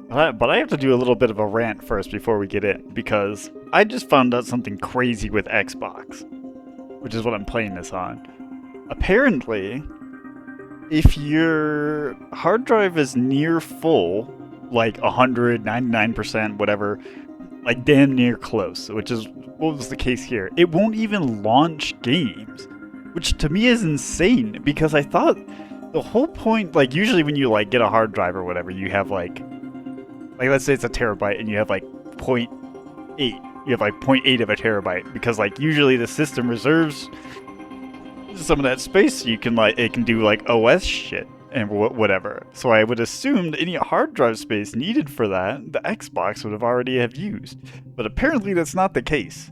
But I have to do a little bit of a rant first before we get in, because I just found out something crazy with Xbox, which is what I'm playing this on. Apparently, if your hard drive is near full, like 199%, whatever, like damn near close, which is what was the case here, it won't even launch games, which to me is insane, because I thought the whole point, like usually when you like get a hard drive or whatever, you have like let's say it's a terabyte and you have like point 0.8, you have like point 0.8 of a terabyte, because like usually the system reserves some of that space so you can like, it can do like OS shit and whatever. So I would assume that any hard drive space needed for that, the Xbox would have already have used. But apparently that's not the case.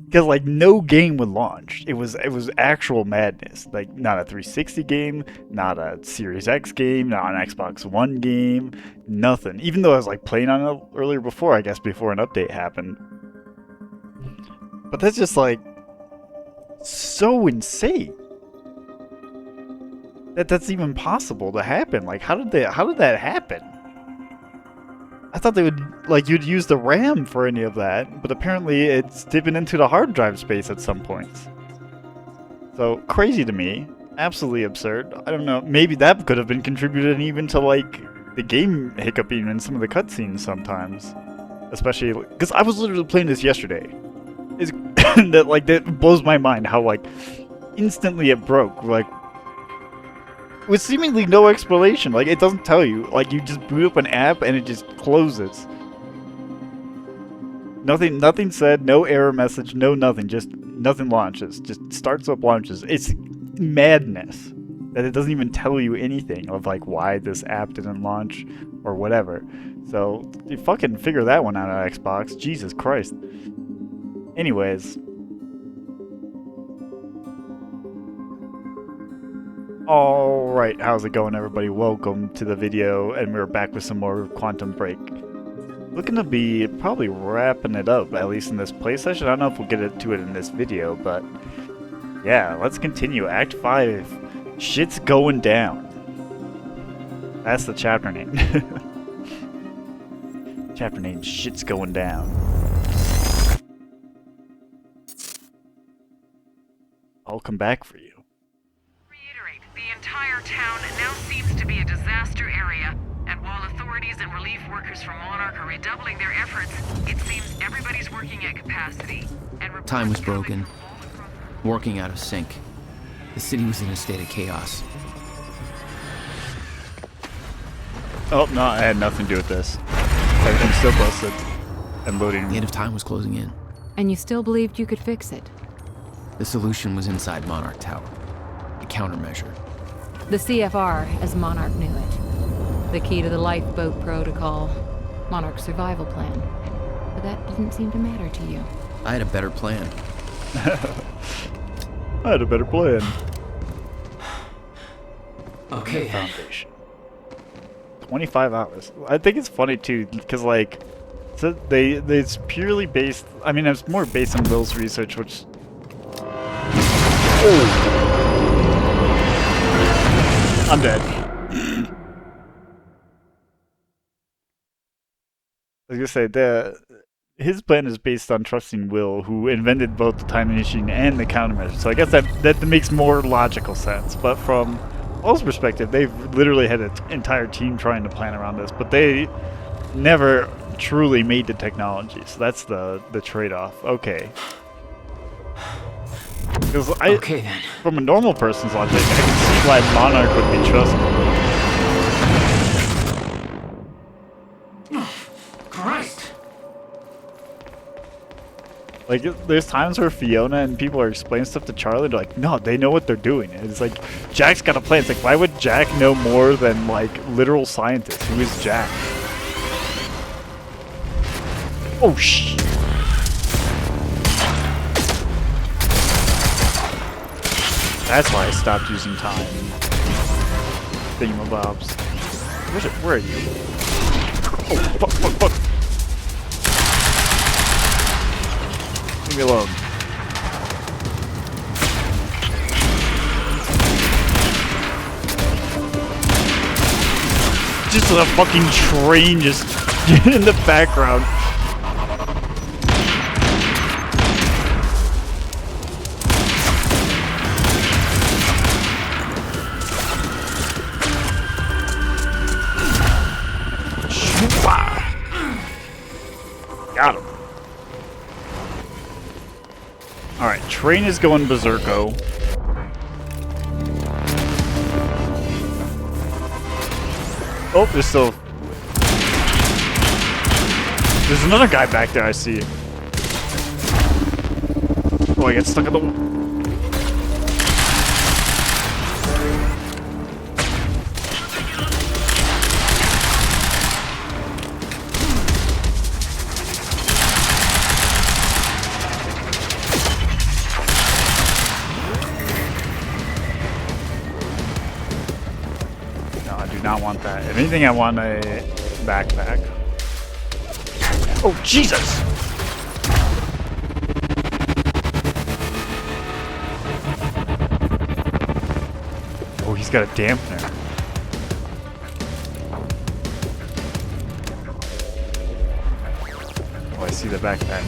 Because like no game would launch. It was actual madness. Like not a 360 game, not a Series X game, not an Xbox One game, nothing. Even though I was like playing on it earlier before, I guess before an update happened. But that's just like so insane that that's even possible to happen. Like how did that happen? I thought they would, like, you'd use the RAM for any of that, but apparently it's dipping into the hard drive space at some points. So, crazy to me. Absolutely absurd. I don't know, maybe that could have been contributed even to, like, the game hiccuping in some of the cutscenes sometimes. Especially, because I was literally playing this yesterday. It's, that blows my mind how, like, instantly it broke. Like, with seemingly no explanation. Like, it doesn't tell you. Like, you just boot up an app and it just closes. Nothing said, no error message, no nothing. Just nothing launches. Just starts up, launches. It's madness that it doesn't even tell you anything of, like, why this app didn't launch or whatever. So, you fucking figure that one out on Xbox. Jesus Christ. Anyways. Alright, how's it going everybody? Welcome to the video, and we're back with some more Quantum Break. Looking to be probably wrapping it up, at least in this play session. I don't know if we'll get to it in this video, but yeah, let's continue. Act 5, Shit's Going Down. That's the chapter name. Chapter name, Shit's Going Down. I'll come back for you. The entire town now seems to be a disaster area, and while authorities and relief workers from Monarch are redoubling their efforts, it seems everybody's working at capacity. And time was broken, working out of sync. The city was in a state of chaos. Oh, no, I had nothing to do with this. Everything's still busted and loading. The end of time was closing in. And you still believed you could fix it? The solution was inside Monarch Tower. A countermeasure. The CFR, as Monarch knew it. The key to the lifeboat protocol. Monarch's survival plan. But that didn't seem to matter to you. I had a better plan. I had a better plan. Okay. Foundation. 25 hours. I think it's funny too, because like, so it's purely based. I mean, it's more based on Will's research, which. Oh. I'm dead. I was gonna say his plan is based on trusting Will, who invented both the time machine and the countermeasure. So I guess that makes more logical sense. But from Will's perspective, they've literally had an entire team trying to plan around this, but they never truly made the technology. So that's the trade-off. Okay. Because okay, then. From a normal person's logic, I can see why Monarch would be trusted. Christ! Like, there's times where Fiona and people are explaining stuff to Charlie, they're like, no, they know what they're doing. And it's like, Jack's got a plan. It's like, why would Jack know more than, like, literal scientists? Who is Jack? Oh, shit. That's why I stopped using time. Thingamabobs. Where are you? Oh, fuck. Leave me alone. just a fucking train just in the background. Got him. Alright, train is going berserko. Oh, there's still... There's another guy back there, I see. Oh, I get stuck in the... No, I do not want that. If anything, I want a backpack. Oh, Jesus! Oh, he's got a dampener. Oh, I see the backpack.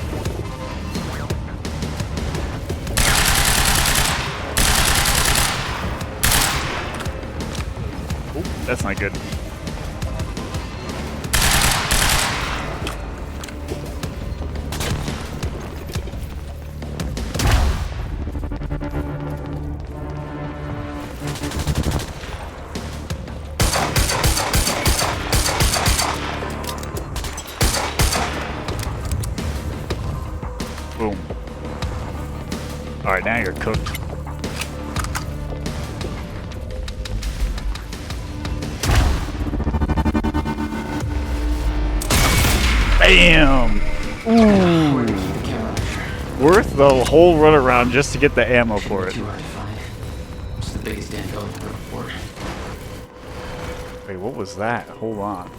Oh, that's not good. Boom. Alright, now you're cooked. Bam! Ooh. Worth the whole run around just to get the ammo for it. Too hard to find. It's the biggest damn building I've ever report. Wait, what was that? Hold on.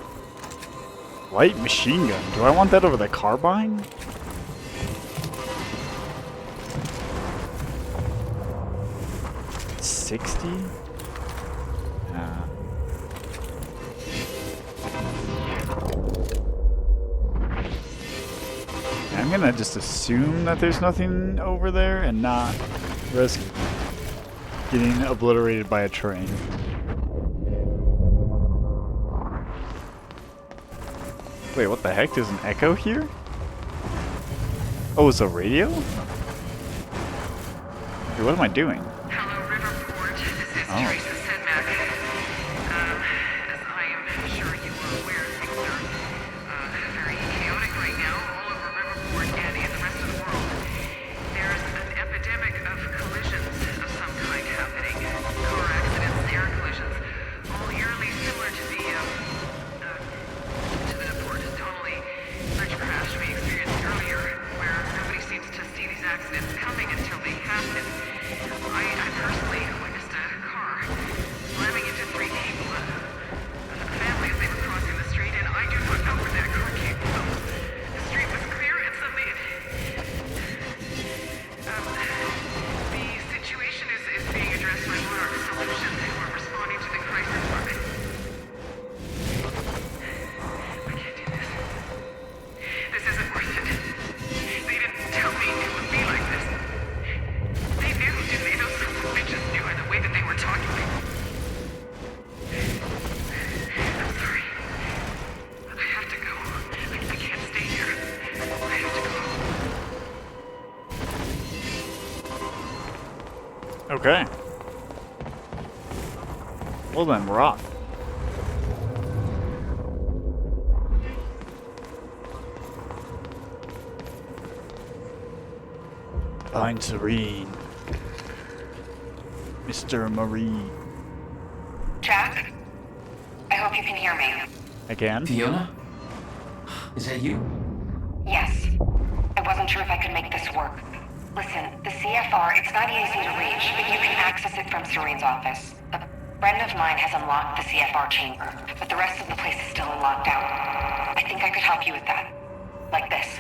Light machine gun. Do I want that over the carbine? $60? Nah. I'm gonna just assume that there's nothing over there and not risk getting obliterated by a train. Wait, what the heck? There's an echo here? Oh, it's a radio? Hey, what am I doing? Hello, Riverport. This is Teresa Sedmak. As I am sure you are aware, things are very chaotic right now all over Riverport and in the rest of the world. There's an epidemic of collisions of some kind happening. Car accidents, air collisions, all eerily similar to the Port Donnelly bridge crash we experienced earlier, where nobody seems to see these accidents coming until they happen. I personally witnessed a car slamming into 3 people, a family as they were crossing the street, and I do not know where that car came from. The street was clear and suddenly the situation is being addressed by Monarch Solutions, who are responding to the crisis fund. I can't do this. This isn't worth it. They didn't tell me it would be like this. They knew, didn't they? Those sons of bitches knew by the way that they were talking. I'm sorry. I have to go. I can't stay here. I have to go. Okay. Well then, we're off. Find Serene. Mr. Marine. Jack? I hope you can hear me. Again? Fiona? Is that you? Yes. I wasn't sure if I could make this work. Listen, the CFR, it's not easy to reach, but you can access it from Serene's office. A friend of mine has unlocked the CFR chamber, but the rest of the place is still locked out. I think I could help you with that. Like this.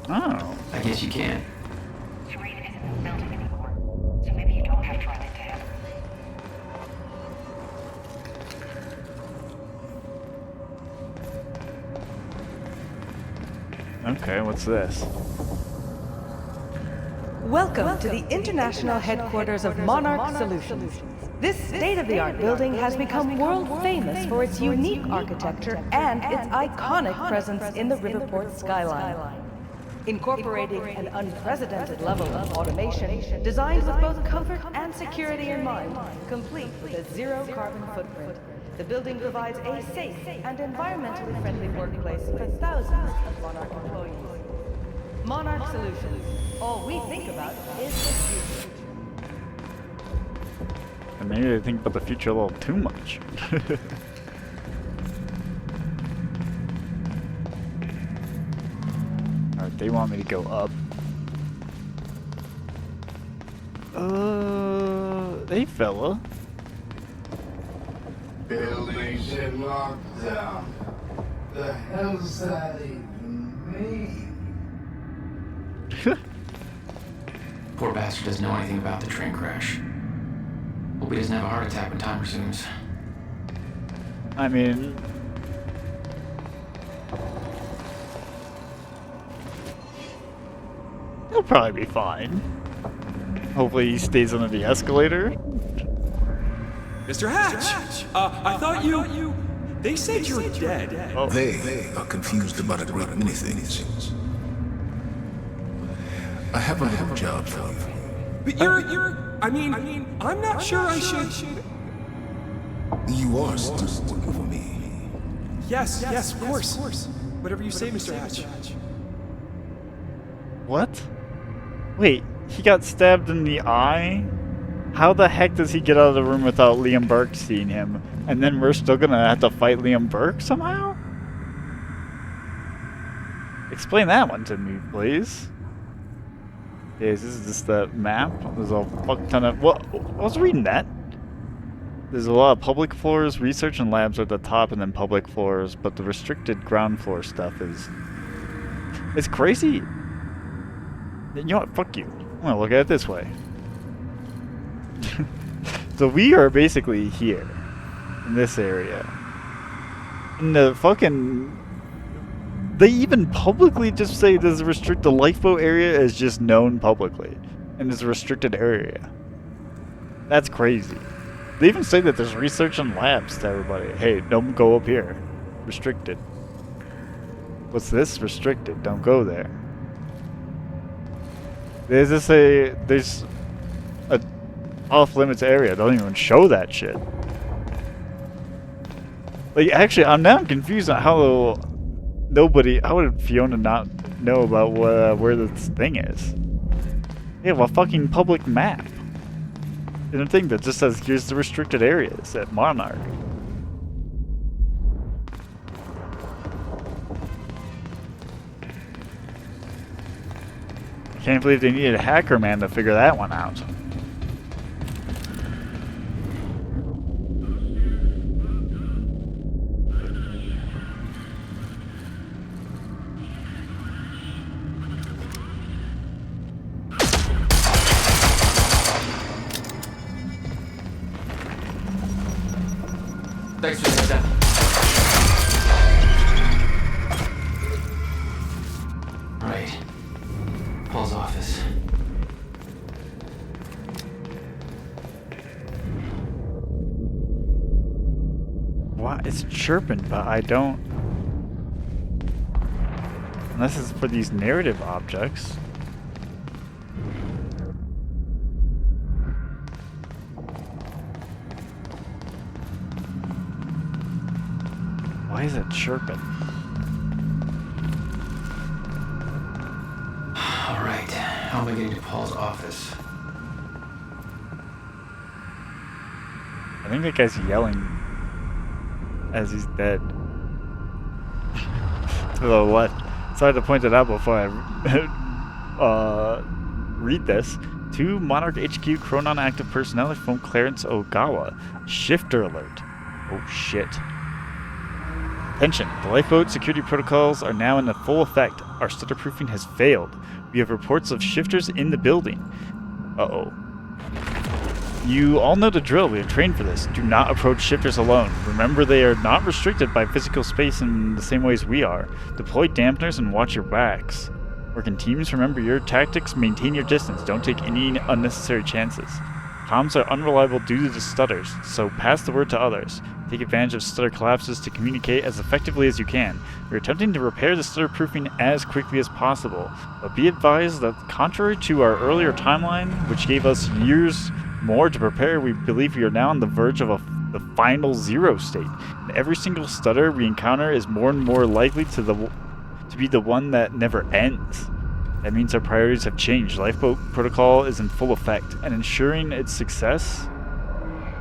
Oh. I guess you can. Serene isn't in the building anymore, so maybe you don't have to run into him. Okay, what's this? Welcome to the international headquarters of Monarch Solutions. This state-of-the-art building has become world famous for its unique architecture and its iconic presence in the Riverport skyline. Incorporating an unprecedented level of automation designed with both comfort and security in mind, complete with a zero-carbon footprint, the building provides a safe and environmentally friendly workplace for thousands of Monarch employees. Monarch Solutions. All we think about is the future. And maybe they think about the future a little too much. Alright, they want me to go up. Hey fella. Buildings in lockdown. The hell's that even mean? Poor bastard doesn't know anything about the train crash. Hope he doesn't have a heart attack when time resumes. I mean... he'll probably be fine. Hopefully he stays under the escalator. Mr. Hatch! I thought you... They said you're dead. Oh. They are confused about a great many things. I have a little job for you. But you're... I mean, I'm not sure I should... You are still working for me. Yes, of course. Whatever you say, Mr. Hatch. What? Wait, he got stabbed in the eye? How the heck does he get out of the room without Liam Burke seeing him? And then we're still gonna have to fight Liam Burke somehow? Explain that one to me, please. Is this just the map? There's a fuck ton of... What? I was reading that. There's a lot of public floors, research and labs are at the top, and then public floors, but the restricted ground floor stuff is... It's crazy. You know what? Fuck you. I'm gonna look at it this way. So we are basically here. In this area. And the fucking... They even publicly just say this restricted lifeboat area is just known publicly. And it's a restricted area. That's crazy. They even say that there's research and labs to everybody. Hey, don't go up here. Restricted. What's this? Restricted. Don't go there. There's a off limits area. Don't even show that shit. Like, actually, I'm now confused on how how would Fiona not know about where this thing is? They have a fucking public map. And a thing that just says, here's the restricted areas at Monarch. I can't believe they needed a hacker man to figure that one out. Thanks for that. Right. Paul's office. What? It's chirping, but I don't... Unless it's for these narrative objects. Why is it chirping? Alright, how am I getting to Paul's office? I think that guy's yelling as he's dead. To the left. Sorry to point it out before I read this. 2 Monarch HQ Chronon active personnel have phoned Clarence Ogawa. Shifter alert. Oh shit. Attention, the lifeboat security protocols are now in full effect. Our stutterproofing has failed. We have reports of shifters in the building. Uh-oh. You all know the drill. We have trained for this. Do not approach shifters alone. Remember, they are not restricted by physical space in the same way as we are. Deploy dampeners and watch your backs. Work in teams. Remember your tactics. Maintain your distance. Don't take any unnecessary chances. Comms are unreliable due to the stutters, so pass the word to others. Take advantage of stutter collapses to communicate as effectively as you can. We're attempting to repair the stutter proofing as quickly as possible, but be advised that contrary to our earlier timeline, which gave us years more to prepare, we believe we are now on the verge of the final zero state. And every single stutter we encounter is more and more likely to be the one that never ends. That means our priorities have changed. Lifeboat protocol is in full effect, and ensuring its success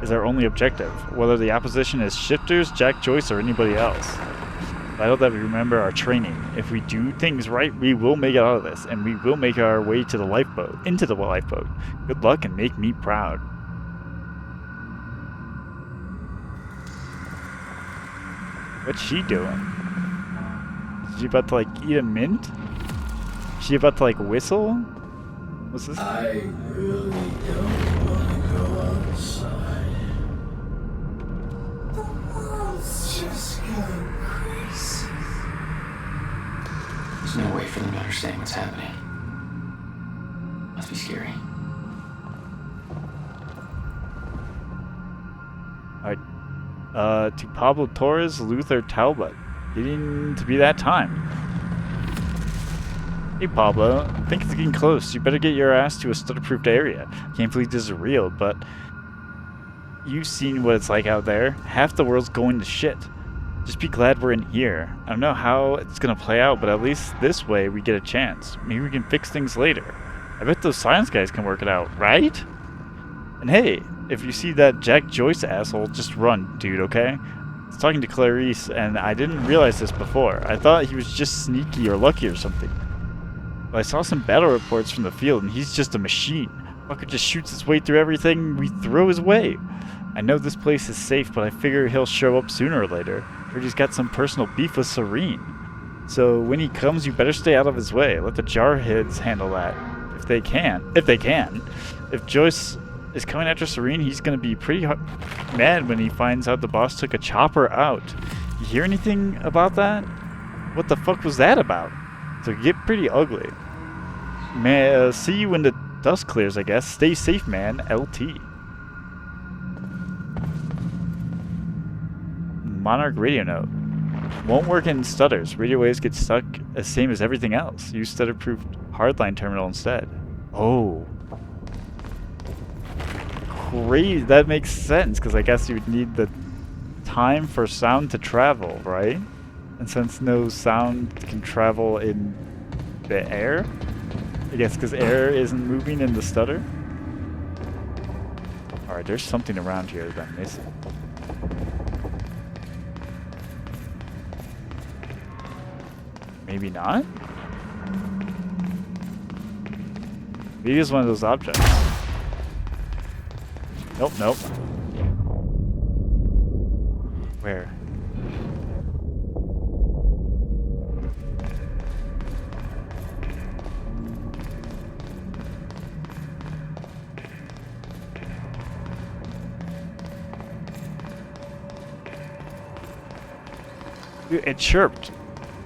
is our only objective, whether the opposition is shifters, Jack Joyce, or anybody else. Vital that we remember our training. If we do things right, we will make it out of this, and we will make our way to the lifeboat, into the lifeboat. Good luck and make me proud. What's she doing? Is she about to like eat a mint? Is she about to like whistle? What's this? I really don't want to go outside. The world's just going crazy. There's no way for them to understand what's happening. Must be scary. Alright. To Pablo Torres, Luther Talbot. Getting to be that time. Hey Pablo, I think it's getting close. You better get your ass to a stutter-proofed area. Can't believe this is real, but you've seen what it's like out there. Half the world's going to shit. Just be glad we're in here. I don't know how it's gonna play out, but at least this way we get a chance. Maybe we can fix things later. I bet those science guys can work it out, right? And hey, if you see that Jack Joyce asshole, just run, dude, okay? I was talking to Clarice, and I didn't realize this before. I thought he was just sneaky or lucky or something. But I saw some battle reports from the field, and he's just a machine. Fucker just shoots his way through everything we throw his way. I know this place is safe, but I figure he'll show up sooner or later. Heard he's got some personal beef with Serene. So when he comes, you better stay out of his way. Let the Jarheads handle that. If they can. If Joyce is coming after Serene, he's gonna be pretty mad when he finds out the boss took a chopper out. You hear anything about that? What the fuck was that about? So get pretty ugly. Man, see you when the dust clears, I guess. Stay safe, man. LT. Monarch radio note. Won't work in stutters. Radio waves get stuck the same as everything else. Use stutter-proof hardline terminal instead. Oh. Crazy. That makes sense, because I guess you would need the time for sound to travel, right? And since no sound can travel in the air, I guess because air isn't moving in the stutter. Alright, there's something around here that I'm missing. Maybe not? Maybe it's one of those objects. Nope, nope. Where? Dude, it chirped.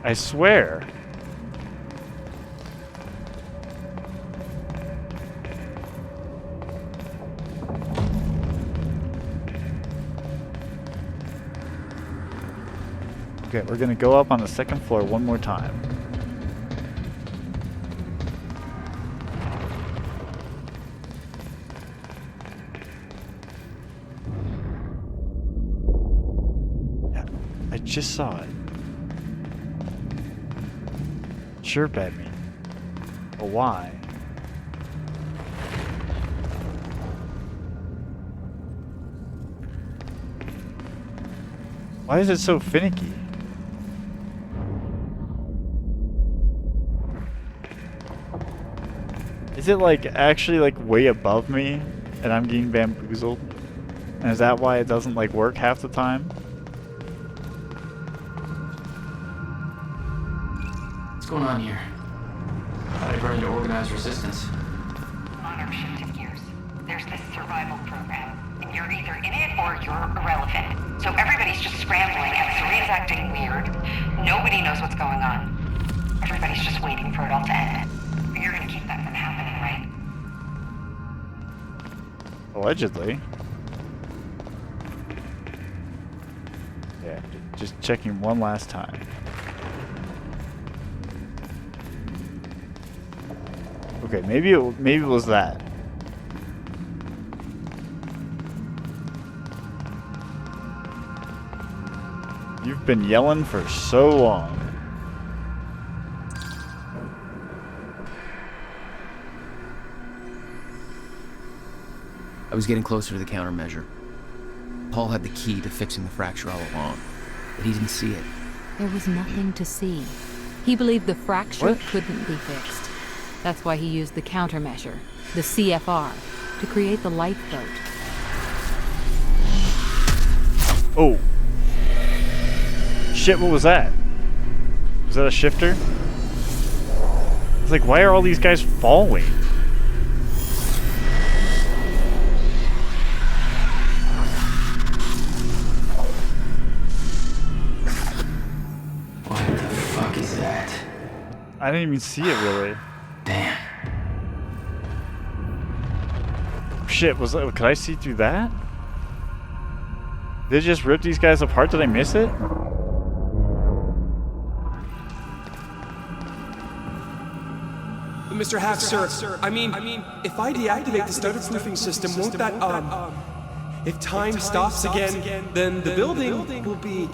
I swear. Okay, we're gonna go up on the second floor one more time. Yeah, I just saw it. Chirp at me. But why? Why is it so finicky? Is it like actually like way above me and I'm getting bamboozled? And is that why it doesn't like work half the time? What's going on here? Thought I'd run into organized resistance. Monarch shifted gears. There's this survival program either in it or you're irrelevant. So everybody's just scrambling and Serene's acting weird. Nobody knows what's going on. Everybody's just waiting for it all to end. But you're gonna keep that from happening, right? Allegedly. Yeah, just checking one last time. Okay, maybe it was that. You've been yelling for so long. I was getting closer to the countermeasure. Paul had the key to fixing the fracture all along, but he didn't see it. There was nothing to see. He believed the fracture What? couldn't be fixed. That's why he used the countermeasure, the CFR, to create the lifeboat. Oh. Shit, what was that? Was that a shifter? It's like, why are all these guys falling? What the fuck is that? I didn't even see it really. Damn. Shit, was that? Could I see through that? Did it just rip these guys apart? Did I miss it? Mr. Hatch, sir. I mean, if I deactivate the stutter proofing system, won't that, if time stops again, then the building will be...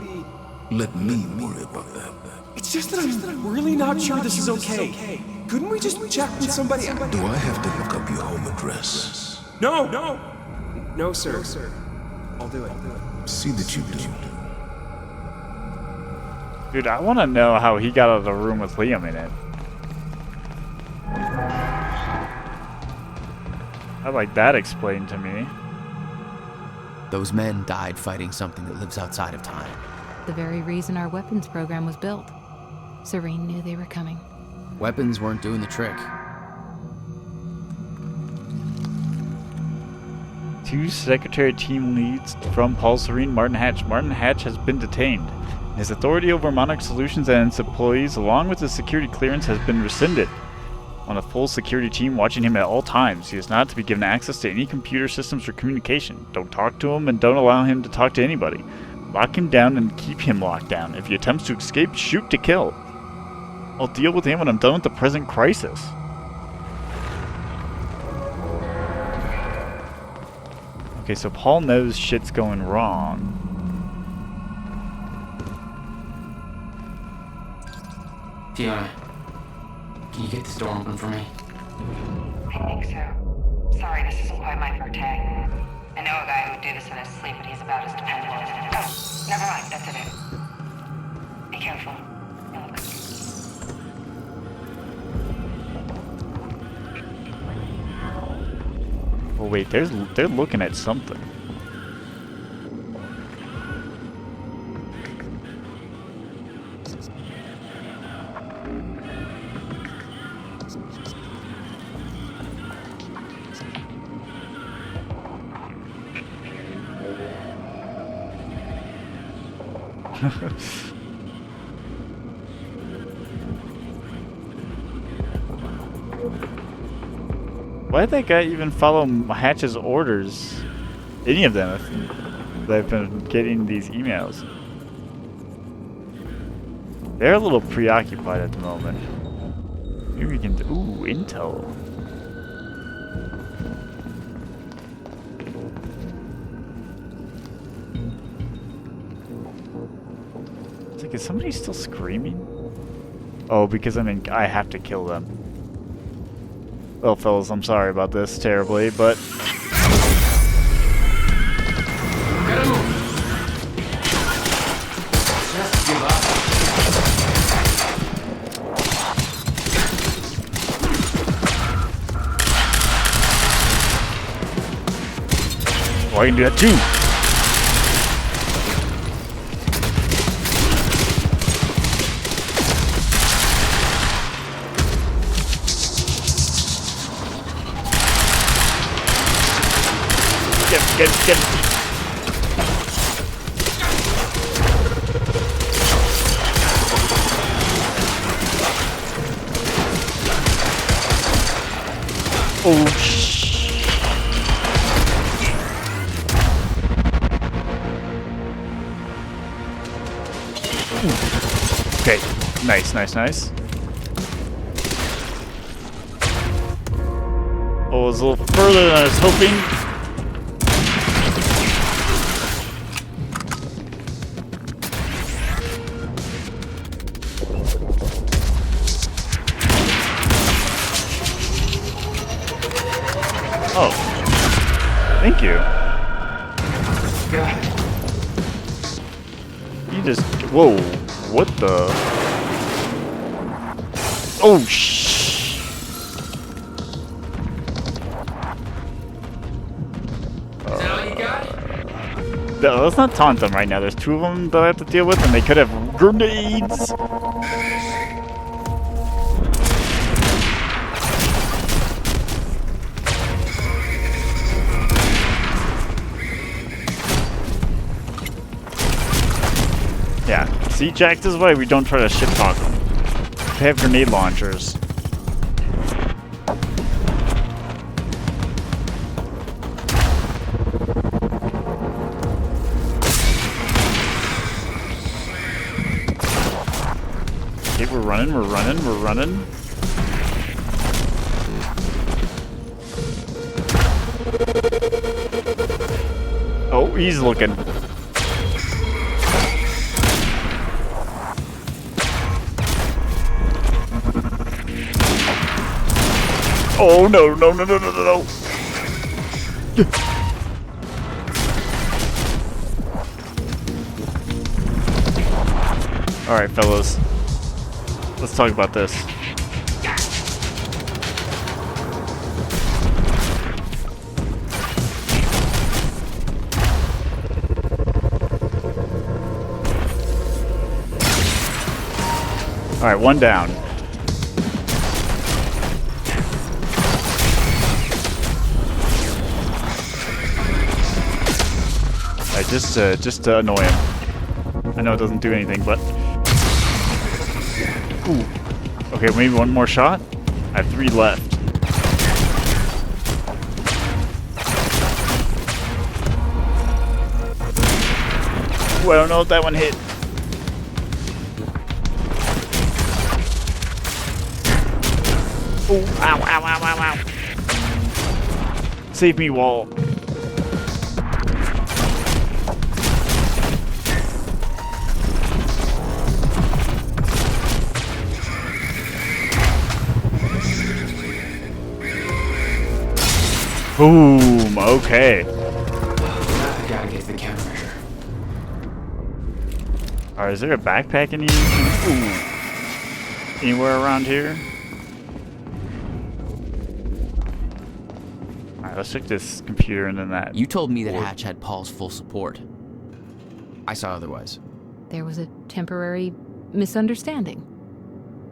Let me worry about that. It's just that I'm really not sure this is okay. Couldn't we just check with somebody? Do I have to look up your home address? No, sir. I'll do it. See that you do. Dude, I want to know how he got out of the room with Liam in it. I'd like that explained to me. Those men died fighting something that lives outside of time. The very reason our weapons program was built. Serene knew they were coming. Weapons weren't doing the trick. Two secretary team leads from Paul Serene, Martin Hatch. Martin Hatch has been detained. His authority over Monarch Solutions and its employees, along with his security clearance, has been rescinded. On a full security team watching him at all times, he is not to be given access to any computer systems or communication. Don't talk to him and don't allow him to talk to anybody. Lock him down and keep him locked down. If he attempts to escape, shoot to kill. I'll deal with him when I'm done with the present crisis. Okay, so Paul knows shit's going wrong. Fiona, can you get this door open for me? I think so. Sorry, this isn't quite my forte. I know a guy who would do this in his sleep, but he's about as dependable as... Oh, never mind, that's it. Be careful. Look. Oh wait, they're looking at something. Why did that guy even follow Hatch's orders? Any of them, if they've been getting these emails. They're a little preoccupied at the moment. Maybe we can... Ooh, intel. It's like, is somebody still screaming? Oh, because I have to kill them. Well, fellas, I'm sorry about this terribly, but... Just give up. Oh, I can do that too! Get him. Oh, shh. Okay, nice, nice, nice. Oh, it was a little further than I was hoping. Oh, thank you. You just, whoa, what the? Oh, shh. No, let's not taunt them right now. There's two of them that I have to deal with, and they could have grenades. Yeah, see, Jack, this is why we don't try to shit talk them. They have grenade launchers. Okay, we're running, we're running, we're running. Oh, he's looking. Oh no, no, no, no, no, no, no. Alright, fellas. Let's talk about this. Alright, one down. Just to annoy him. I know it doesn't do anything, but... Ooh. Okay, maybe one more shot? I have 3 left. Ooh, I don't know if that one hit. Ooh, ow, ow, ow, ow, ow. Save me, wall. Boom, okay. I gotta get to the countermeasure. Alright, is there a backpack in here? Ooh. Anywhere around here? Alright, let's check this computer and then that. You told me that Hatch had Paul's full support. I saw otherwise. There was a temporary misunderstanding.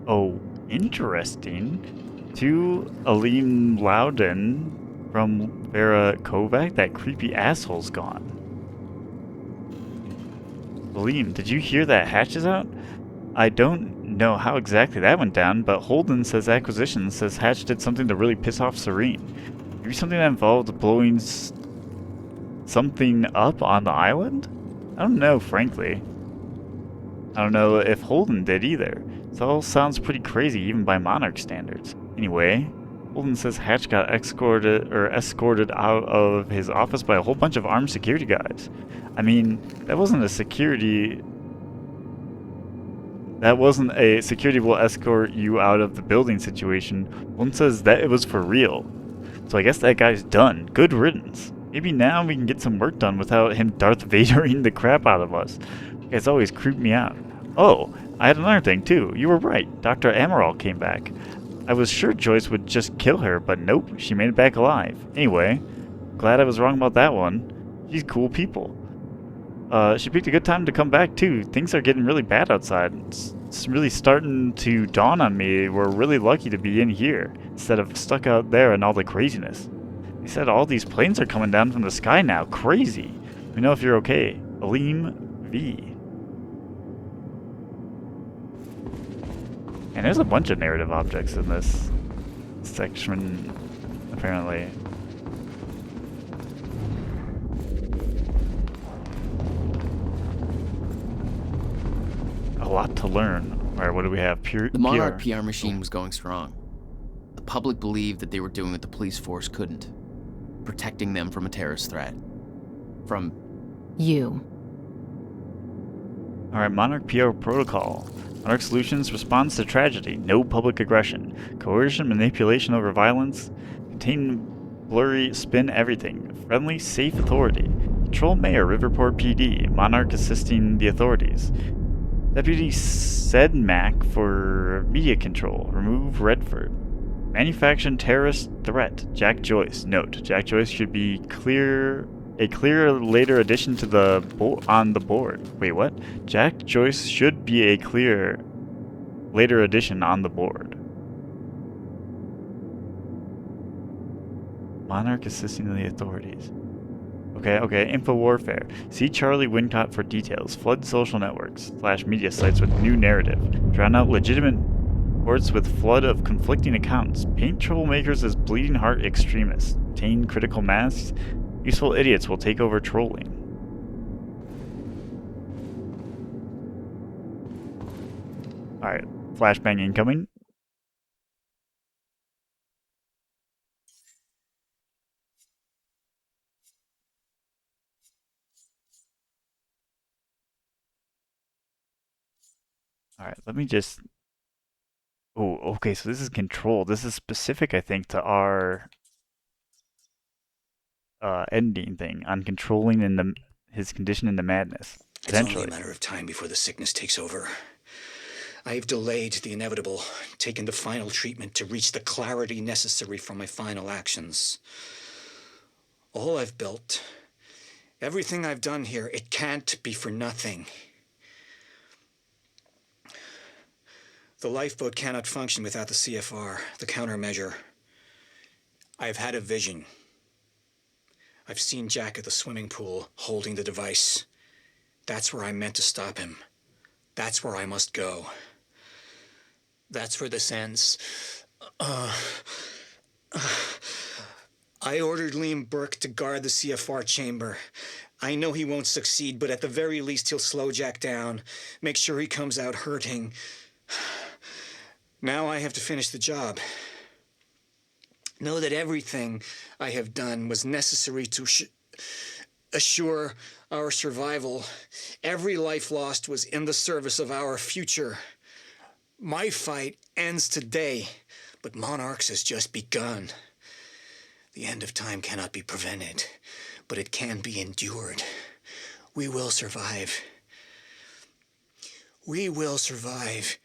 Oh, interesting. To Aline Loudon from Vera Kovac, that creepy asshole's gone. Aline, did you hear that Hatch is out? I don't know how exactly that went down, but Holden says Acquisition says Hatch did something to really piss off Serene. Maybe something that involved blowing something up on the island? I don't know, frankly. I don't know if Holden did either. This all sounds pretty crazy, even by Monarch standards. Anyway, Holden says Hatch got escorted out of his office by a whole bunch of armed security guys. I mean, that wasn't a security will escort you out of the building situation. Holden says that it was for real. So I guess that guy's done. Good riddance. Maybe now we can get some work done without him Darth Vadering the crap out of us. It's always creeped me out. Oh, I had another thing too. You were right. Dr. Amaral came back. I was sure Joyce would just kill her, but nope, she made it back alive. Anyway, glad I was wrong about that one. She's cool people. She picked a good time to come back too. Things are getting really bad outside. It's really starting to dawn on me we're really lucky to be in here, instead of stuck out there in all the craziness. They said all these planes are coming down from the sky now. Crazy. Let me know if you're okay. Aleem V. And there's a bunch of narrative objects in this section apparently. A lot to learn. Alright, what do we have? The Monarch PR machine was going strong. The public believed that they were doing what the police force couldn't. Protecting them from a terrorist threat. From... You. Alright, Monarch PR protocol. Monarch Solutions responds to tragedy. No public aggression. Coercion, manipulation over violence. Contain, blurry, spin everything. Friendly, safe authority. Control Mayor, Riverport PD. Monarch assisting the authorities. Deputy Sedmac for media control. Remove Redford. Manufacturing terrorist threat. Jack Joyce. Note: Jack Joyce should be a clear later addition to the on the board. Wait, what? Jack Joyce should be a clear later addition on the board. Monarch assisting the authorities. Okay. Info warfare. See Charlie Wincott for details. Flood social networks / media sites with new narrative. Drown out legitimate reports with flood of conflicting accounts. Paint troublemakers as bleeding heart extremists. Obtain critical mass. Useful idiots will take over trolling. Alright, flashbang incoming. Alright, let me just... Oh, okay, so this is control. This is specific, I think, to our ending thing on controlling his condition into madness. It's only a matter of time before the sickness takes over. I have delayed the inevitable, taken the final treatment to reach the clarity necessary for my final actions. All I've built, everything I've done here, it can't be for nothing. The lifeboat cannot function without the CFR, the countermeasure. I've had a vision. I've seen Jack at the swimming pool, holding the device. That's where I meant to stop him. That's where I must go. That's where this ends. I ordered Liam Burke to guard the CFR chamber. I know he won't succeed, but at the very least he'll slow Jack down, make sure he comes out hurting. Now I have to finish the job. Know that everything I have done was necessary to assure our survival. Every life lost was in the service of our future. My fight ends today, but Monarch's has just begun. The end of time cannot be prevented, but it can be endured. We will survive. We will survive.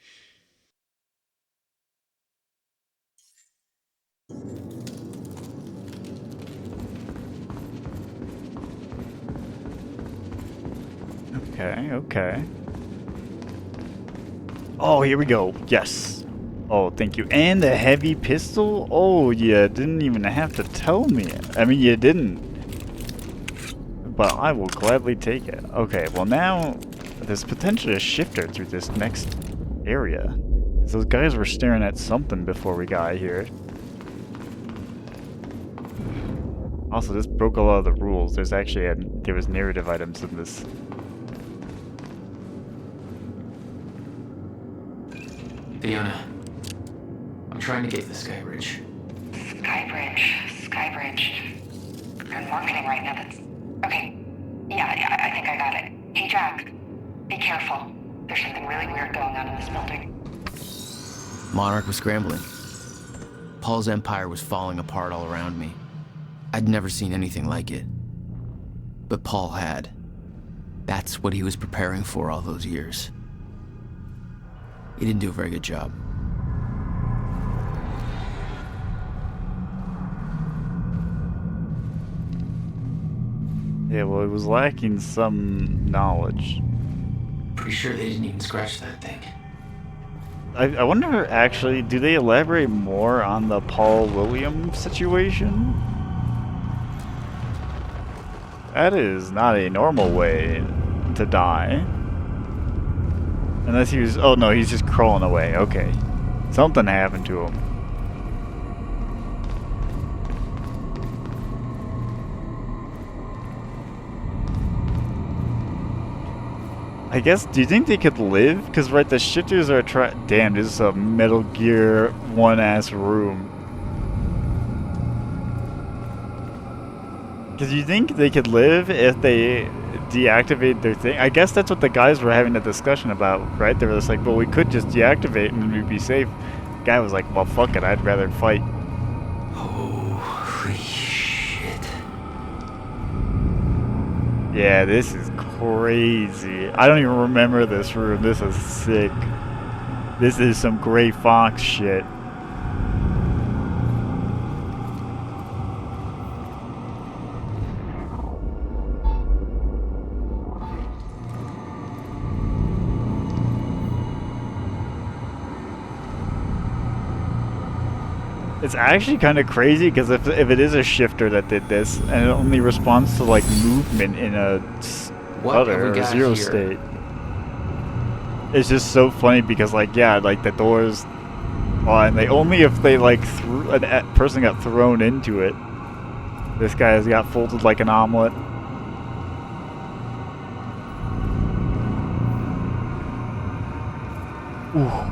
Okay. Oh, here we go. Yes. Oh, thank you. And the heavy pistol? Oh, you didn't even have to tell me. I mean, you didn't. But I will gladly take it. Okay, well now, there's potentially a shifter through this next area. Those guys were staring at something before we got here. Also, this broke a lot of the rules. There's actually there was narrative items in this. Fiona, I'm trying to get the Skybridge. Skybridge. You're in marketing right now, that's... Okay. Yeah, I think I got it. Hey, Jack. Be careful. There's something really weird going on in this building. Monarch was scrambling. Paul's empire was falling apart all around me. I'd never seen anything like it. But Paul had. That's what he was preparing for all those years. He didn't do a very good job. Yeah, well, it was lacking some knowledge. Pretty sure they didn't even scratch that thing. I wonder, actually, do they elaborate more on the Paul Williams situation? That is not a normal way to die. Unless he was... Oh, no, he's just crawling away. Okay. Something happened to him. I guess, do you think they could live? Because, right, the shifters are damn, this is a Metal Gear 1-ass room. Because you think they could live if they deactivate their thing? I guess that's what the guys were having a discussion about, right? They were just like, well, we could just deactivate and we'd be safe. The guy was like, well, fuck it, I'd rather fight. Holy shit. Yeah, this is crazy. I don't even remember this room. This is sick. This is some Gray Fox shit. It's actually kind of crazy because if it is a shifter that did this and it only responds to like movement in a other or zero state, it's just so funny because like yeah, like the doors on they only if they like a person got thrown into it. This guy has got folded like an omelet. Ooh.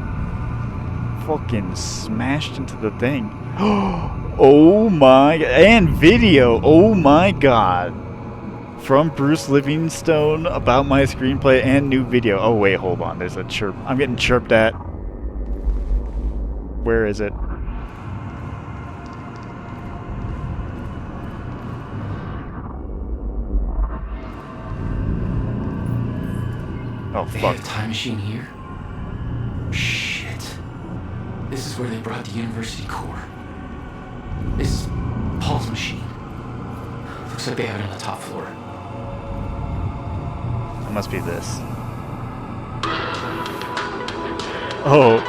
Fucking smashed into the thing. Oh my, and video. Oh my god. From Bruce Livingstone about my screenplay and new video. Oh wait, hold on. There's a chirp. I'm getting chirped at. Where is it? Oh They fuck. have a time machine here? Shit. This is where they brought the university core. This is Paul's machine. Looks like they have it on the top floor. It must be this. Oh.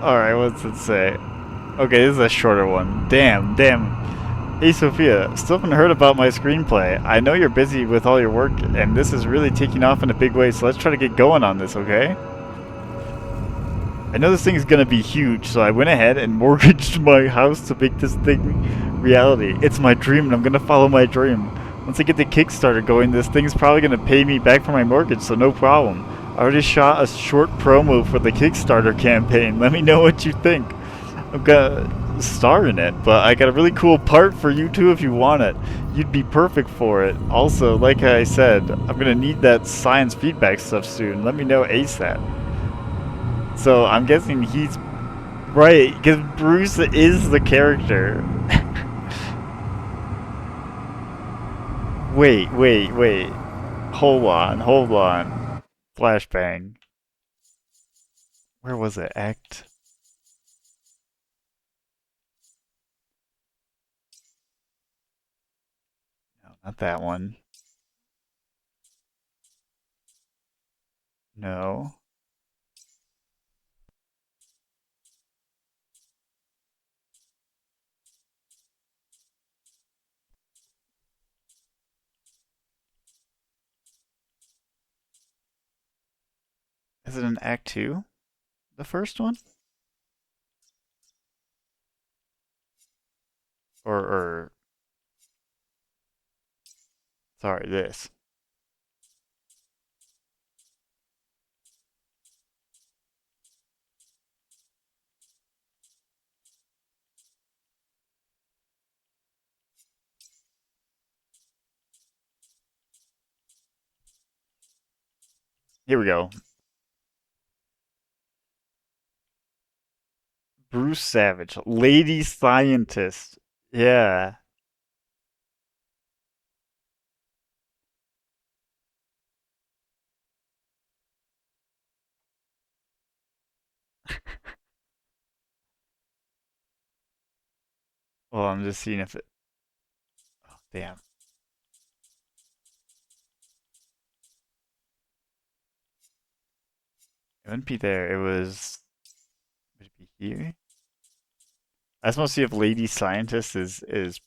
Alright, what's it say? Okay, this is a shorter one. Damn. Hey Sophia, still haven't heard about my screenplay. I know you're busy with all your work, and this is really taking off in a big way, so let's try to get going on this, okay? I know this thing is gonna be huge, so I went ahead and mortgaged my house to make this thing reality. It's my dream, and I'm gonna follow my dream. Once I get the Kickstarter going, this thing's probably gonna pay me back for my mortgage, so no problem. I already shot a short promo for the Kickstarter campaign. Let me know what you think. I'm gonna star in it, but I got a really cool part for you too if you want it. You'd be perfect for it. Also, like I said, I'm gonna need that science feedback stuff soon. Let me know ASAP. So I'm guessing he's right, because Bruce is the character. Wait. Hold on. Flashbang. Where was it? Act? No, not that one. No. Is it in Act 2? The first one? Or sorry, this. Here we go. Bruce Savage, lady scientist. Yeah. Well, I'm just seeing if it. Oh, damn. It wouldn't be there. It was. Would it be here? I just want to see if lady scientist is.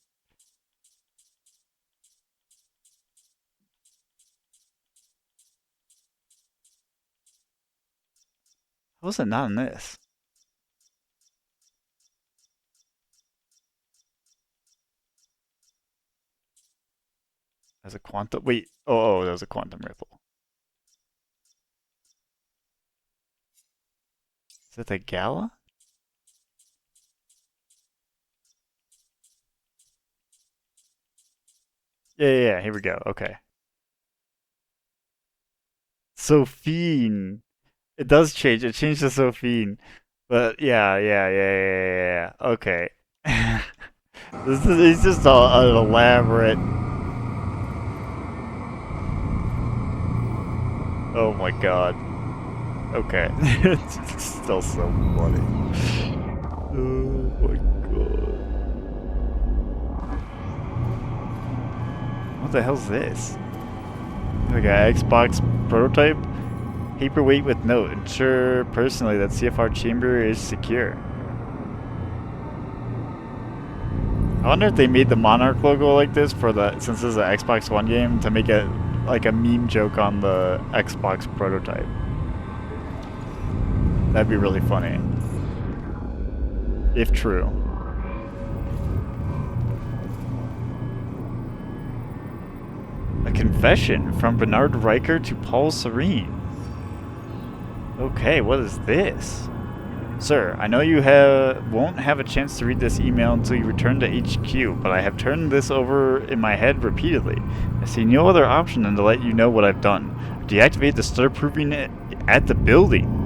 How was it not in this? As a quantum. Wait. Oh, that was a quantum ripple. Is that the Gala? Yeah. Here we go. Okay. Sophine. It does change. It changed to Sophine. But yeah. Okay. It's just an elaborate. Oh my god. Okay. It's still so funny. Oh my god. What the hell's this? Like an Xbox prototype? Paperweight with note. Ensure personally that CFR chamber is secure. I wonder if they made the Monarch logo like this for the, since this is an Xbox One game, to make it like a meme joke on the Xbox prototype. That'd be really funny. If true. A confession from Bernard Riker to Paul Serene. Okay, what is this? Sir, I know you won't have a chance to read this email until you return to HQ, but I have turned this over in my head repeatedly. I see no other option than to let you know what I've done. Deactivate the stutter-proofing at the building.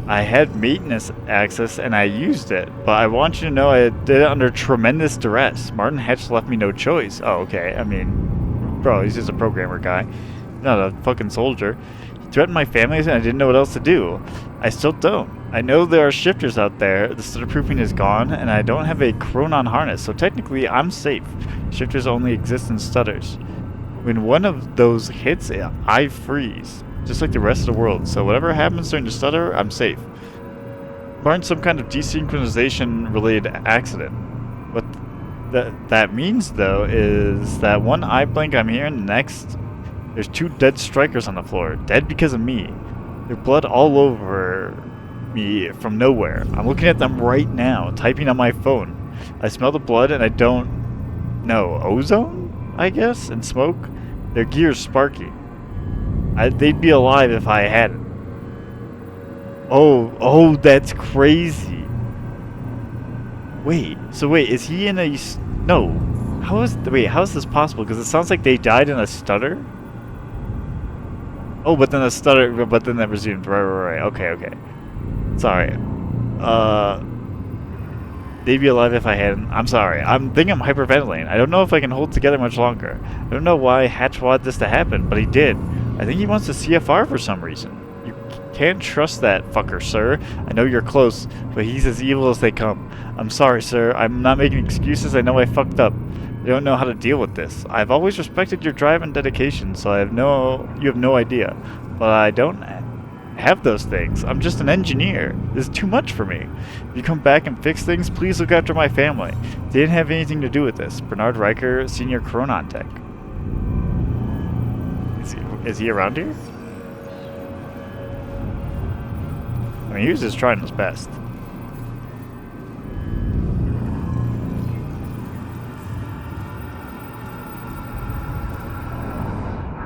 I had maintenance access and I used it, but I want you to know I did it under tremendous duress. Martin Hatch left me no choice. Oh, okay. I mean, bro, he's just a programmer guy. He's not a fucking soldier. He threatened my family and I didn't know what else to do. I still don't. I know there are shifters out there. The stutter-proofing is gone, and I don't have a chronon harness, so technically I'm safe. Shifters only exist in stutters. When one of those hits, I freeze, just like the rest of the world, so whatever happens during the stutter, I'm safe. Barring some kind of desynchronization-related accident. What that means, though, is that one eye blink I'm here, and the next, there's 2 dead strikers on the floor. Dead because of me. There's blood all over me from nowhere. I'm looking at them right now, typing on my phone. I smell the blood and I don't know. Ozone, I guess, and smoke? Their gear's sparking. They'd be alive if I hadn't. Oh, that's crazy. Wait, is he in a... No. How is this possible? Because it sounds like they died in a stutter? Oh, but then that resumed. Right. Okay. Sorry. They'd be alive if I hadn't. I'm sorry. I'm hyperventilating. I don't know if I can hold together much longer. I don't know why Hatch wanted this to happen, but he did. I think he wants to CFR for some reason. You can't trust that fucker, sir. I know you're close, but he's as evil as they come. I'm sorry, sir. I'm not making excuses. I know I fucked up. I don't know how to deal with this. I've always respected your drive and dedication, so you have no idea. But I don't have those things. I'm just an engineer. This is too much for me. If you come back and fix things, please look after my family. They didn't have anything to do with this. Bernard Riker, Senior Chronon Tech. Is he around here? I mean, he was just trying his best.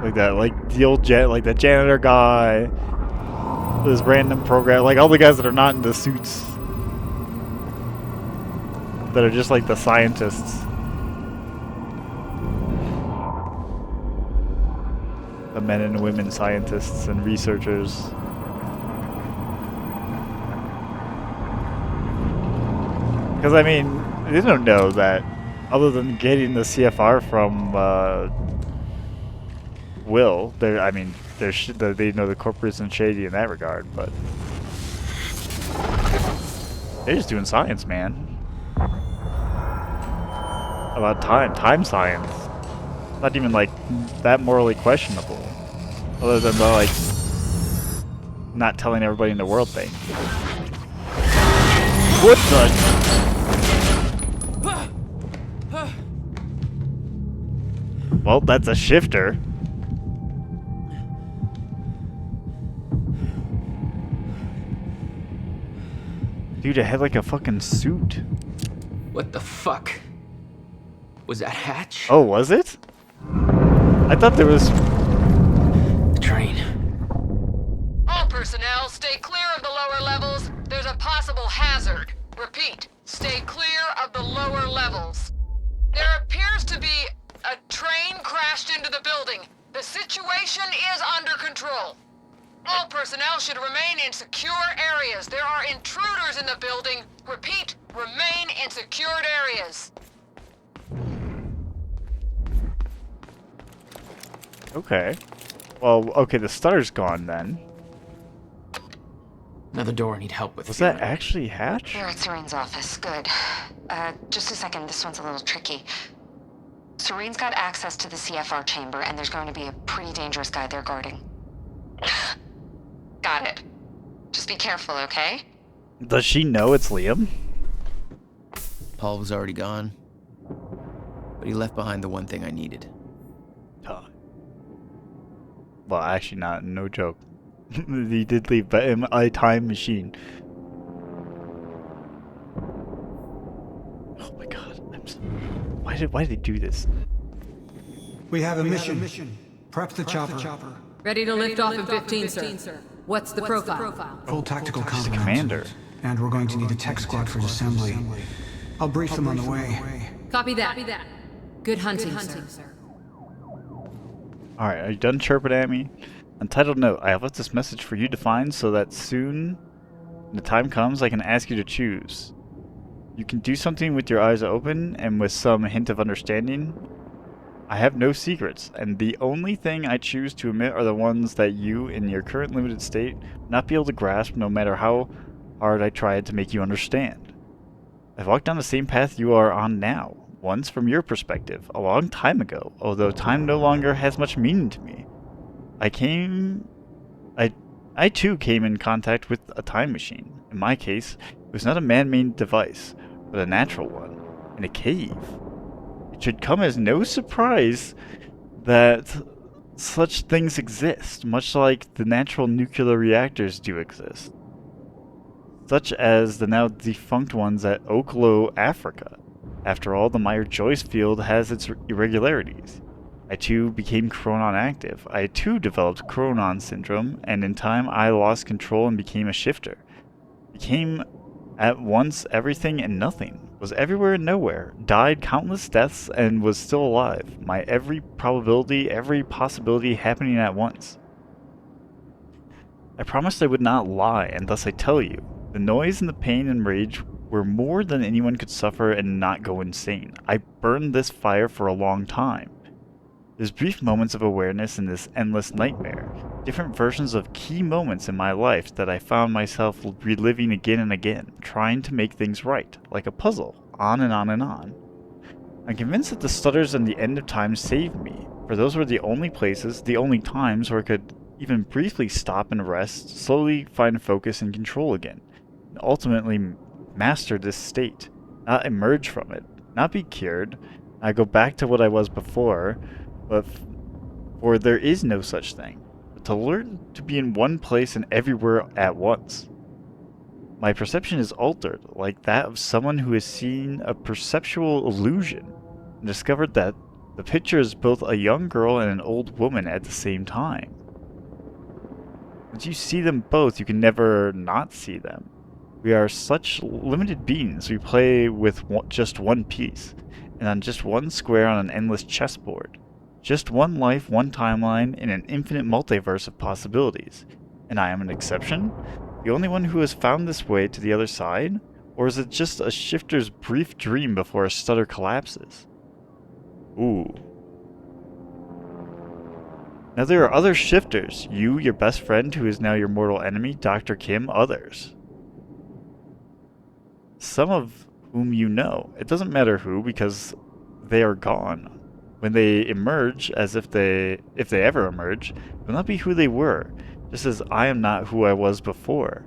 Like that, like the old like that janitor guy, this random program, like all the guys that are not in the suits, that are just like the scientists, the men and women scientists and researchers. Because I mean, they don't know that, other than getting the CFR from Will. They know the corporate isn't shady in that regard, but they're just doing science, man. About time science. Not even like that morally questionable, other than the like not telling everybody in the world thing. What the? Well, that's a shifter. Dude, it had like a fucking suit. What the fuck? Was that Hatch? Oh, was it? I thought there was... The train. All personnel, stay clear of the lower levels. There's a possible hazard. Repeat, stay clear of the lower levels. There appears to be a train crashed into the building. The situation is under control. All personnel should remain in secure areas. There are intruders in the building. Repeat, remain in secured areas. Okay. Well, okay, the stutter's gone then. Another door I need help with. Was that actually Hatch? You're at Serene's office. Good. Just a second. This one's a little tricky. Serene's got access to the CFR chamber, and there's going to be a pretty dangerous guy there guarding. Got it. Just be careful, okay? Does she know it's Liam? Paul was already gone, but he left behind the one thing I needed. Time. Well, actually not. No joke. He did leave, but in a time machine. Oh my god. Why did they do this? We have a mission. Prep the chopper. Ready to lift off in 15, sir. What's the profile? Full tactical Commander. commander. And we're going to need a tech squad for assembly. I'll brief them on the way. Copy that. Good hunting, sir. Alright, are you done chirping at me? Untitled note, I have left this message for you to find so that soon, when the time comes, I can ask you to choose. You can do something with your eyes open and with some hint of understanding. I have no secrets, and the only thing I choose to admit are the ones that you, in your current limited state, will not be able to grasp no matter how hard I tried to make you understand. I've walked down the same path you are on now, once from your perspective, a long time ago, although time no longer has much meaning to me. I too came in contact with a time machine. In my case, it was not a man-made device, but a natural one, in a cave. It should come as no surprise that such things exist, much like the natural nuclear reactors do exist, such as the now defunct ones at Oklo, Africa. After all, the Meyer-Joyce field has its irregularities. I too became chronon active. I too developed chronon syndrome, and in time I lost control and became a shifter. Became at once everything and nothing. Was everywhere and nowhere. Died countless deaths and was still alive. My every probability, every possibility happening at once. I promised I would not lie, and thus I tell you. The noise and the pain and rage were more than anyone could suffer and not go insane. I burned this fire for a long time. There's brief moments of awareness in this endless nightmare, different versions of key moments in my life that I found myself reliving again and again, trying to make things right, like a puzzle, on and on and on. I'm convinced that the stutters and the end of time saved me, for those were the only places, the only times where I could even briefly stop and rest, slowly find focus and control again, and ultimately master this state, not emerge from it, not be cured, not go back to what I was before, but for there is no such thing, but to learn to be in one place and everywhere at once. My perception is altered, like that of someone who has seen a perceptual illusion, and discovered that the picture is both a young girl and an old woman at the same time. Once you see them both, you can never not see them. We are such limited beings, we play with just one piece, and on just one square on an endless chessboard. Just one life, one timeline, in an infinite multiverse of possibilities. And I am an exception? The only one who has found this way to the other side? Or is it just a shifter's brief dream before a stutter collapses? Ooh. Now there are other shifters. You, your best friend who is now your mortal enemy, Dr. Kim, others. Some of whom you know. It doesn't matter who, because they are gone. When they emerge, as if they ever emerge, will not be who they were, just as I am not who I was before.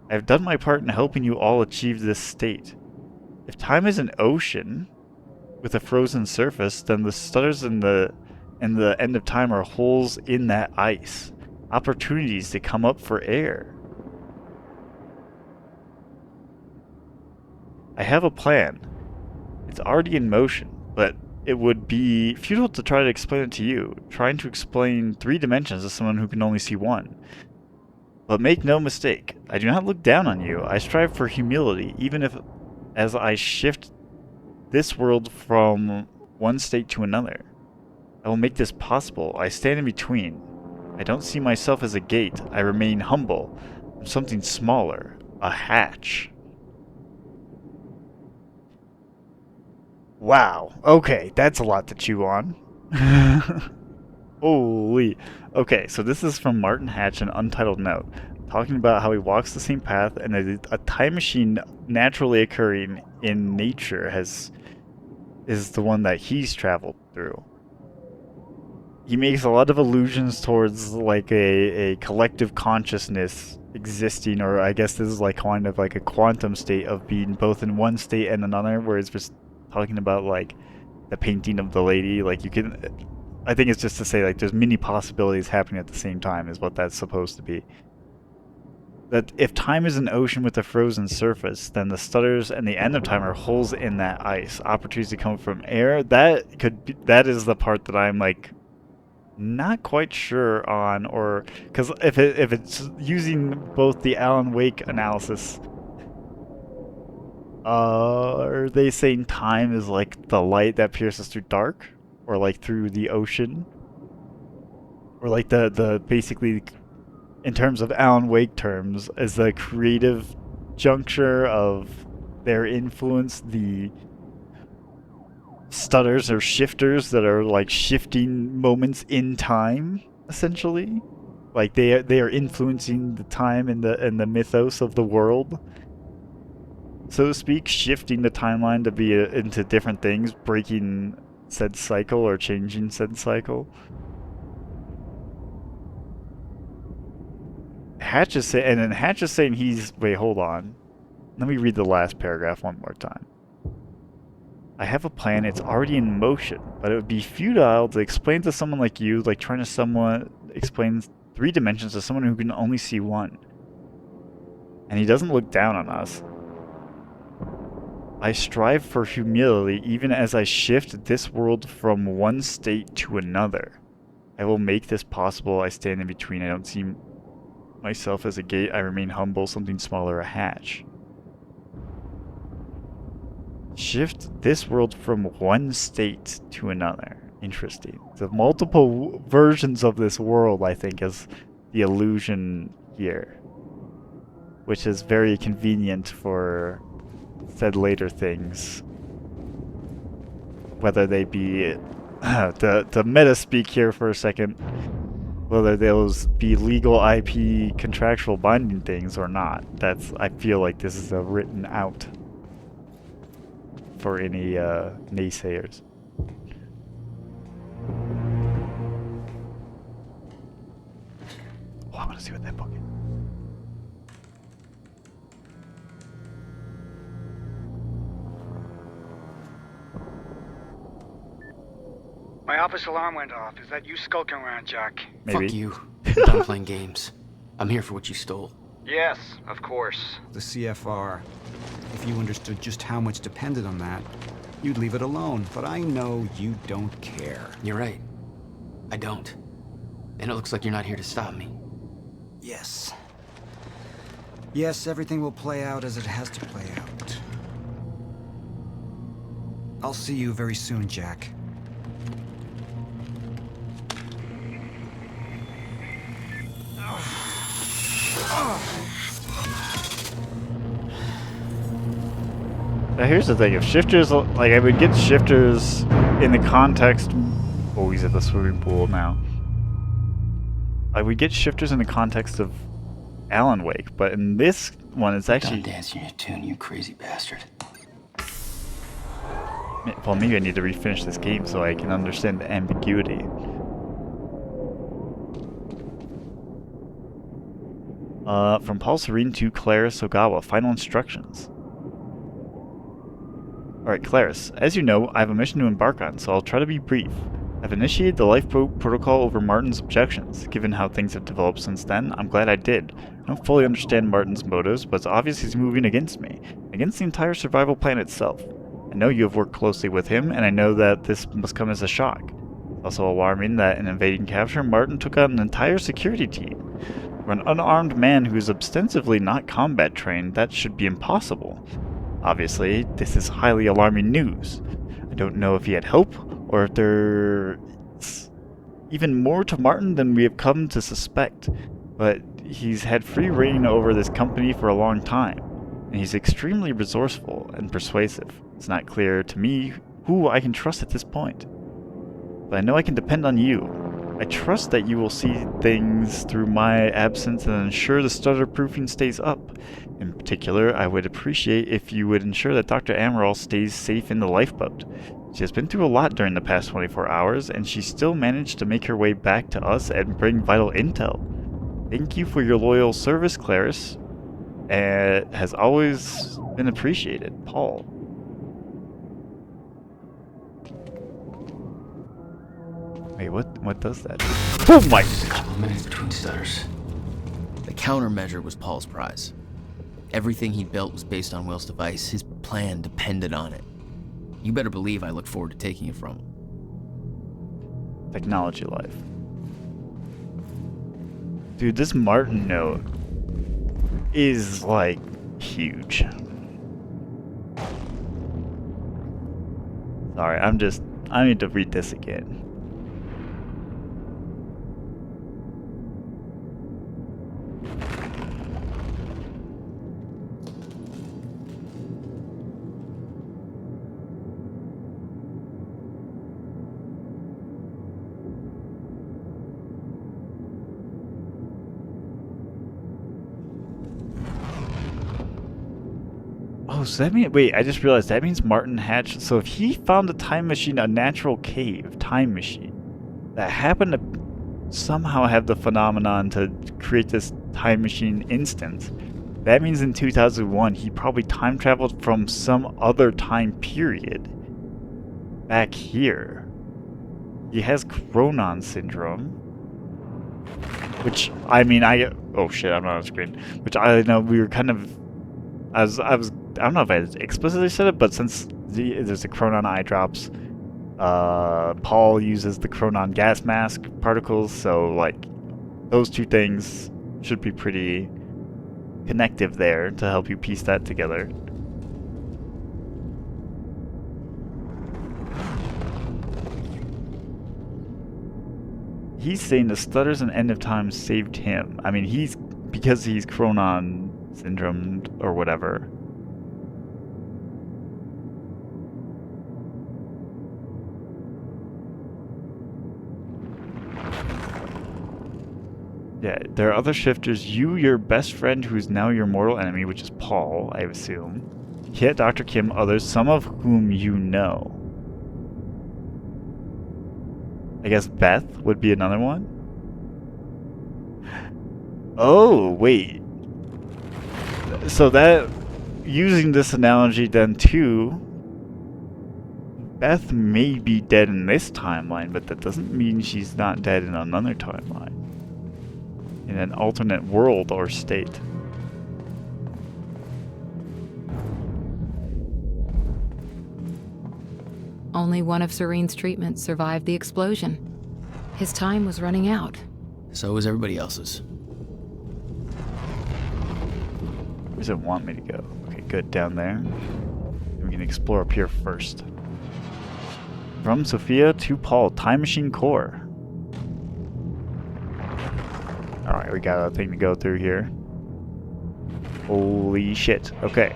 I have done my part in helping you all achieve this state. If time is an ocean with a frozen surface, then the stutters and the end of time are holes in that ice, opportunities to come up for air. I have a plan. It's already in motion, but it would be futile to try to explain it to you, trying to explain 3 dimensions to someone who can only see 1. But make no mistake, I do not look down on you. I strive for humility, even if as I shift this world from one state to another. I will make this possible. I stand in between. I don't see myself as a gate. I remain humble. I'm something smaller. A hatch. Wow. Okay, that's a lot to chew on. Holy. Okay, so this is from Martin Hatch, an untitled note, talking about how he walks the same path and a time machine naturally occurring in nature is the one that he's traveled through. He makes a lot of allusions towards like a collective consciousness existing, or I guess this is like kind of like a quantum state of being both in one state and another, where it's just talking about like the painting of the lady. Like you can, I think it's just to say like there's many possibilities happening at the same time is what that's supposed to be. That if time is an ocean with a frozen surface, then the stutters and the end of time are holes in that ice. Opportunities to come from air. That is the part that I'm like not quite sure on, or because if it's using both the Alan Wake analysis, are they saying time is like the light that pierces through dark, or like through the ocean, or like the basically in terms of Alan Wake terms as the creative juncture of their influence, the stutters or shifters that are like shifting moments in time, essentially. Like they are influencing the time and the mythos of the world, so to speak, shifting the timeline to be into different things, breaking said cycle or changing said cycle. Hatch is saying, and then Hatch is saying he's, wait, hold on. Let me read the last paragraph one more time. I have a plan, it's already in motion, but it would be futile to explain to someone like you, like trying to someone explain 3 dimensions to someone who can only see 1. And he doesn't look down on us. I strive for humility even as I shift this world from one state to another. I will make this possible. I stand in between. I don't see myself as a gate. I remain humble, something smaller, a hatch. Shift this world from one state to another. Interesting. The multiple versions of this world, I think, is the illusion here, which is very convenient for said later things, whether they be the meta speak here for a second, whether those be legal IP contractual binding things or not. That's, I feel like this is a written out for any naysayers. Oh, I want to see what that book is. My office alarm went off. Is that you skulking around, Jack? Maybe. Fuck you. I'm done playing games. I'm here for what you stole. Yes, of course. The CFR. If you understood just how much depended on that, you'd leave it alone. But I know you don't care. You're right. I don't. And it looks like you're not here to stop me. Yes. Yes, everything will play out as it has to play out. I'll see you very soon, Jack. Now here's the thing, if shifters, like I would get shifters in the context, oh, he's at the swimming pool now. I would get shifters in the context of Alan Wake, but in this one it's actually... Done dancing your tune, you crazy bastard. Well, maybe I need to refinish this game so I can understand the ambiguity. From Paul Serene to Clarice Ogawa, final instructions. Alright, Clarice, as you know, I have a mission to embark on, so I'll try to be brief. I've initiated the lifeboat protocol over Martin's objections. Given how things have developed since then, I'm glad I did. I don't fully understand Martin's motives, but it's obvious he's moving against me, against the entire survival plan itself. I know you have worked closely with him, and I know that this must come as a shock. It's also alarming that in evading capture, Martin took out an entire security team. For an unarmed man who is ostensibly not combat trained, that should be impossible. Obviously, this is highly alarming news. I don't know if he had help, or if there's even more to Martin than we have come to suspect, but he's had free reign over this company for a long time, and he's extremely resourceful and persuasive. It's not clear to me who I can trust at this point, but I know I can depend on you. I trust that you will see things through my absence and ensure the stutter proofing stays up. In particular, I would appreciate if you would ensure that Dr. Amaral stays safe in the lifeboat. She has been through a lot during the past 24 hours, and she still managed to make her way back to us and bring vital intel. Thank you for your loyal service, Clarice. It has always been appreciated. Paul. Wait, what does that do? Oh my! A couple minutes between stutters. The countermeasure was Paul's prize. Everything he built was based on Will's device. His plan depended on it. You better believe I look forward to taking it from him. Technology life. Dude, this Martin note is, like, huge. Sorry, I need to read this again. Oh, so that means, wait, I just realized that means Martin hatched, so if he found a time machine, a natural cave time machine, that happened to somehow have the phenomenon to create this time machine instance, that means in 2001 he probably time traveled from some other time period back here. He has Chronon syndrome, which, I mean, oh shit, I'm not on screen, which I know we were kind of, I don't know if I explicitly said it, but since there's the Chronon eye drops, Paul uses the Chronon gas mask particles, so like those two things should be pretty connective there to help you piece that together. He's saying the stutters and end of time saved him. I mean, because he's Chronon syndrome or whatever. Yeah, there are other shifters. You, your best friend, who's now your mortal enemy, which is Paul, I assume. Kit, Dr. Kim, others, some of whom you know. I guess Beth would be another one? Oh, wait. So that, using this analogy then too, Beth may be dead in this timeline, but that doesn't mean she's not dead in another timeline. In an alternate world or state. Only one of Serene's treatments survived the explosion. His time was running out. So was everybody else's. Where does it want me to go? Okay, good, down there. We can explore up here first. From Sophia to Paul, Time Machine Core. Alright, we got a thing to go through here. Holy shit. Okay.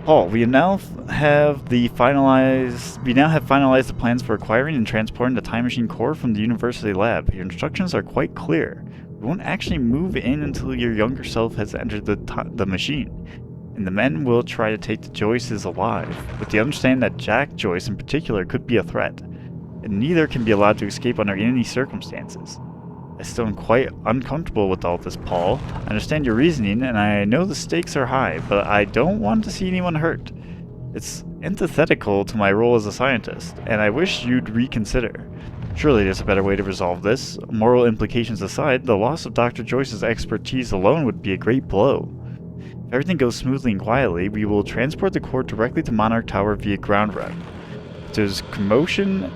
Paul, we now have finalized the plans for acquiring and transporting the Time Machine Core from the University Lab. Your instructions are quite clear. We won't actually move in until your younger self has entered the machine, and the men will try to take the Joyces alive, with the understanding that Jack Joyce in particular could be a threat, and neither can be allowed to escape under any circumstances. I still am quite uncomfortable with all this, Paul. I understand your reasoning, and I know the stakes are high, but I don't want to see anyone hurt. It's antithetical to my role as a scientist, and I wish you'd reconsider. Surely there's a better way to resolve this. Moral implications aside, the loss of Dr. Joyce's expertise alone would be a great blow. If If everything goes smoothly and quietly, we will transport the core directly to Monarch Tower via ground route. If there's commotion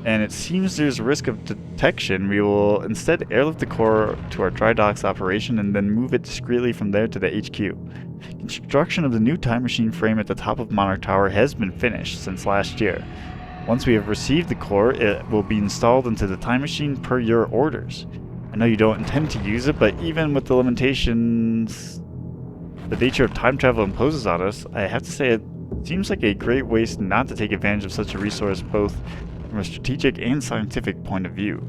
and it seems there's a risk of detection, we will instead airlift the core to our dry docks operation and then move it discreetly from there to the HQ. Construction of the new time machine frame at the top of Monarch Tower has been finished since last year. Once we have received the core, it will be installed into the time machine per your orders. I know you don't intend to use it, but even with the limitations the nature of time travel imposes on us, I have to say it seems like a great waste not to take advantage of such a resource both from a strategic and scientific point of view.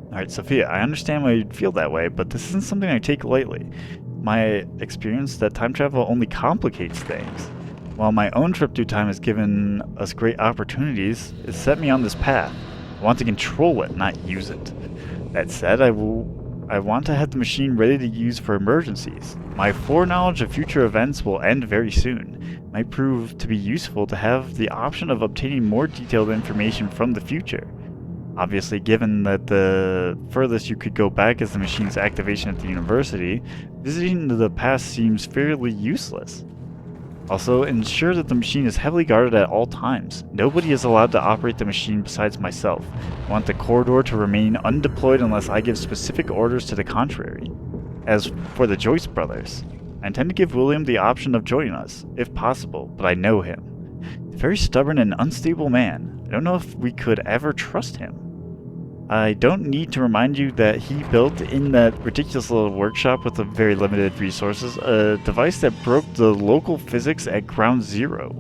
Alright, Sophia, I understand why you'd feel that way, but this isn't something I take lightly. My experience that time travel only complicates things. While my own trip through time has given us great opportunities, it set me on this path. I want to control it, not use it. That said, I want to have the machine ready to use for emergencies. My foreknowledge of future events will end very soon. It might prove to be useful to have the option of obtaining more detailed information from the future. Obviously, given that the furthest you could go back is the machine's activation at the university, visiting the past seems fairly useless. Also, ensure that the machine is heavily guarded at all times. Nobody is allowed to operate the machine besides myself. I want the corridor to remain undeployed unless I give specific orders to the contrary. As for the Joyce brothers, I intend to give William the option of joining us, if possible, but I know him. He's a very stubborn and unstable man. I don't know if we could ever trust him. I don't need to remind you that he built in that ridiculous little workshop with the very limited resources a device that broke the local physics at ground zero.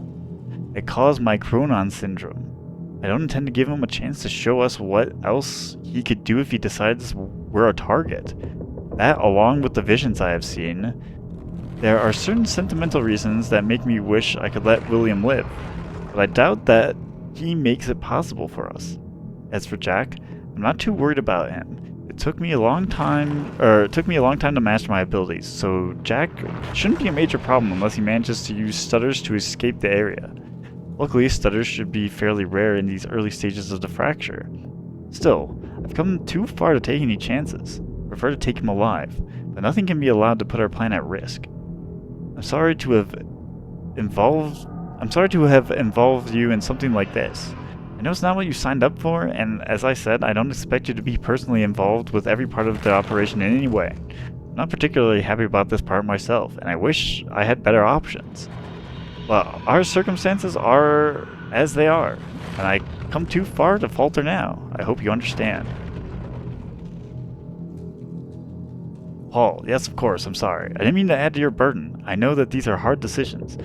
It caused my Chronon syndrome. I don't intend to give him a chance to show us what else he could do if he decides we're a target. That, along with the visions I have seen, there are certain sentimental reasons that make me wish I could let William live, but I doubt that he makes it possible for us. As for Jack, I'm not too worried about him. It took me a long time to master my abilities, so Jack shouldn't be a major problem unless he manages to use stutters to escape the area. Luckily, stutters should be fairly rare in these early stages of the fracture. Still, I've come too far to take any chances. I prefer to take him alive, but nothing can be allowed to put our plan at risk. I'm sorry to have involved you in something like this. I know it's not what you signed up for, and as I said, I don't expect you to be personally involved with every part of the operation in any way. I'm not particularly happy about this part myself, and I wish I had better options. But our circumstances are as they are, and I come too far to falter now. I hope you understand. Paul, yes, of course, I'm sorry. I didn't mean to add to your burden. I know that these are hard decisions.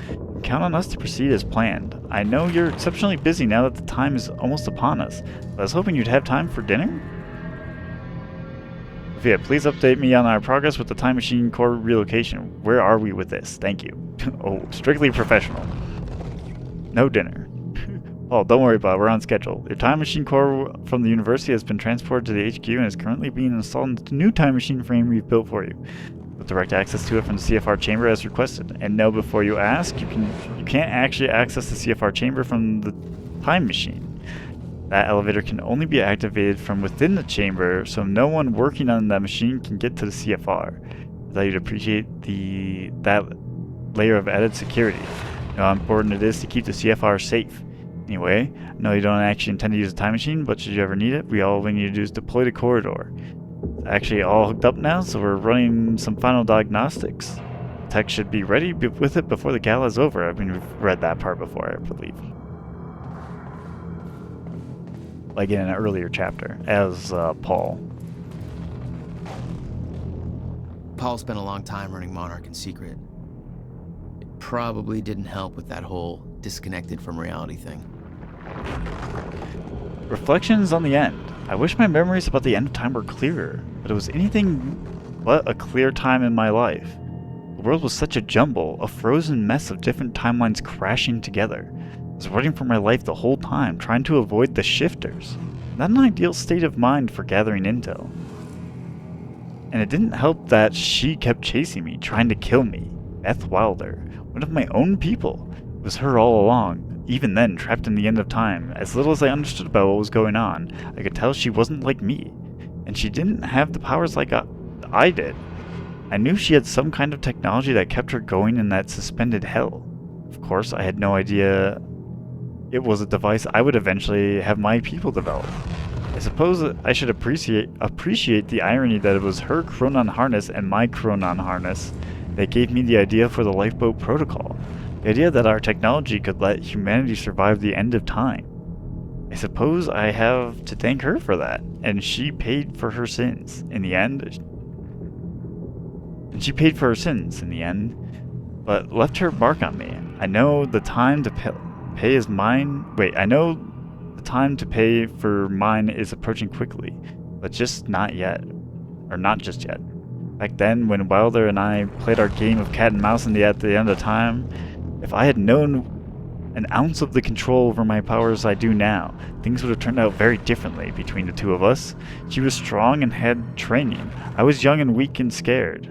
Count on us to proceed as planned. I know you're exceptionally busy now that the time is almost upon us, but I was hoping you'd have time for dinner? Sophia, please update me on our progress with the time machine core relocation. Where are we with this? Thank you. Oh, strictly professional. No dinner. Paul, don't worry about it. We're on schedule. Your time machine core from the university has been transported to the HQ and is currently being installed into the new time machine frame we've built for you, with direct access to it from the CFR chamber as requested. And know before you ask, you can't actually access the CFR chamber from the time machine. That elevator can only be activated from within the chamber, so no one working on that machine can get to the CFR. I thought you'd appreciate that layer of added security. You know how important it is to keep the CFR safe. Anyway, I know you don't actually intend to use a time machine, but should you ever need it, all we need to do is deploy the corridor. It's actually all hooked up now, so we're running some final diagnostics. Tech should be ready with it before the gala is over. I mean, we've read that part before, I believe. Like in an earlier chapter, as Paul. Paul spent a long time running Monarch in secret. It probably didn't help with that whole disconnected from reality thing. Reflections on the end. I wish my memories about the end of time were clearer, but it was anything but a clear time in my life. The world was such a jumble, a frozen mess of different timelines crashing together. I was running for my life the whole time, trying to avoid the shifters. Not an ideal state of mind for gathering intel. And it didn't help that she kept chasing me, trying to kill me. Beth Wilder, one of my own people. It was her all along. even then, trapped in the end of time, as little as I understood about what was going on, I could tell she wasn't like me, and she didn't have the powers like I did. I knew she had some kind of technology that kept her going in that suspended hell. Of course, I had no idea it was a device I would eventually have my people develop. I suppose I should appreciate the irony that it was her chronon harness and my chronon harness that gave me the idea for the lifeboat protocol. The idea that our technology could let humanity survive the end of time. I suppose I have to thank her for that, and she paid for her sins in the end. But left her mark on me. I know the time to pay is mine. I know the time to pay for mine is approaching quickly, but just not yet. Or not just yet. Back then, when Wilder and I played our game of cat and mouse at the end of time, if I had known an ounce of the control over my powers I do now, things would have turned out very differently between the two of us. She was strong and had training. I was young and weak and scared.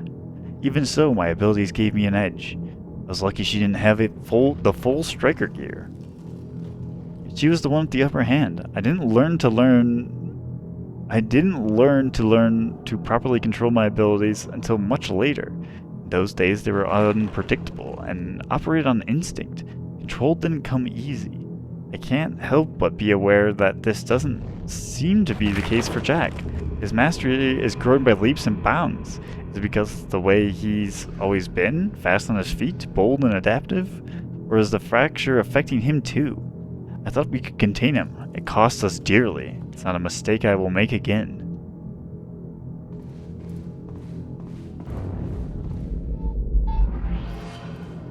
Even so, my abilities gave me an edge. I was lucky she didn't have the full striker gear. She was the one with the upper hand. I didn't learn to properly control my abilities until much later. In those days, they were unpredictable and operated on instinct. Control didn't come easy. I can't help but be aware that this doesn't seem to be the case for Jack. His mastery is growing by leaps and bounds. Is it because the way he's always been, fast on his feet, bold and adaptive? Or is the fracture affecting him too? I thought we could contain him. It cost us dearly. It's not a mistake I will make again.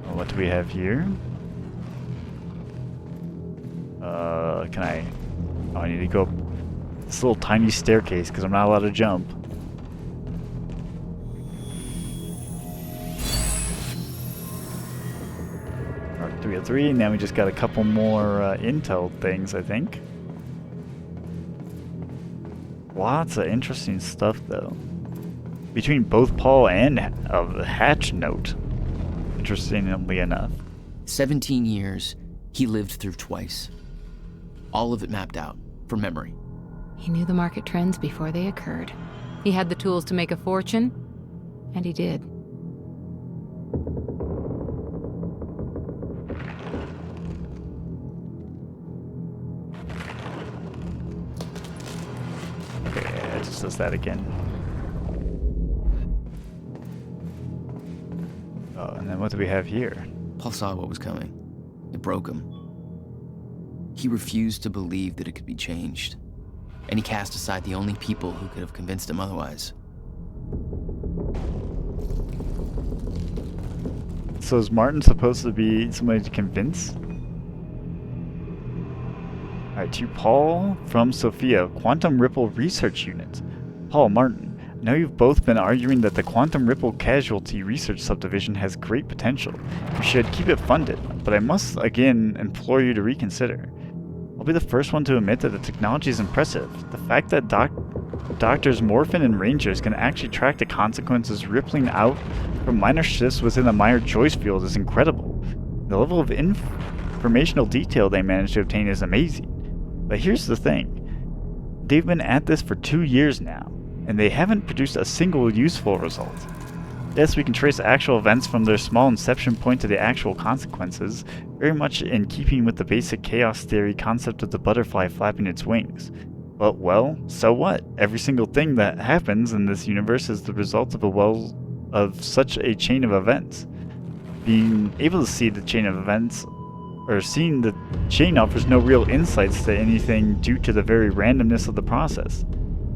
Well, what do we have here? Can I... Oh, I need to go up this little tiny staircase because I'm not allowed to jump. Alright, 303, and now we just got a couple more intel things, I think. Lots of interesting stuff, though. Between both Paul and the Hatch note, interestingly enough. 17 years, he lived through twice. All of it mapped out, from memory. He knew the market trends before they occurred. He had the tools to make a fortune, and he did. Okay, it just does that again. Oh, and then what do we have here? Paul saw what was coming. It broke him. He refused to believe that it could be changed, and he cast aside the only people who could have convinced him otherwise. So is Martin supposed to be somebody to convince? Alright, to Paul from Sophia, Quantum Ripple Research Unit. Paul, Martin, I know you've both been arguing that the Quantum Ripple Casualty Research Subdivision has great potential. You should keep it funded, but I must again implore you to reconsider. I'll be the first one to admit that the technology is impressive. The fact that Doctors Morphin and Rangers can actually track the consequences rippling out from minor shifts within the Meyer-Joyce field is incredible. The level of informational detail they managed to obtain is amazing. But here's the thing. They've been at this for 2 years now, and they haven't produced a single useful result. Yes, we can trace actual events from their small inception point to the actual consequences, very much in keeping with the basic chaos theory concept of the butterfly flapping its wings. But, well, so what? Every single thing that happens in this universe is the result of such a chain of events. Being able to see the chain of events, or seeing the chain, offers no real insights to anything due to the very randomness of the process.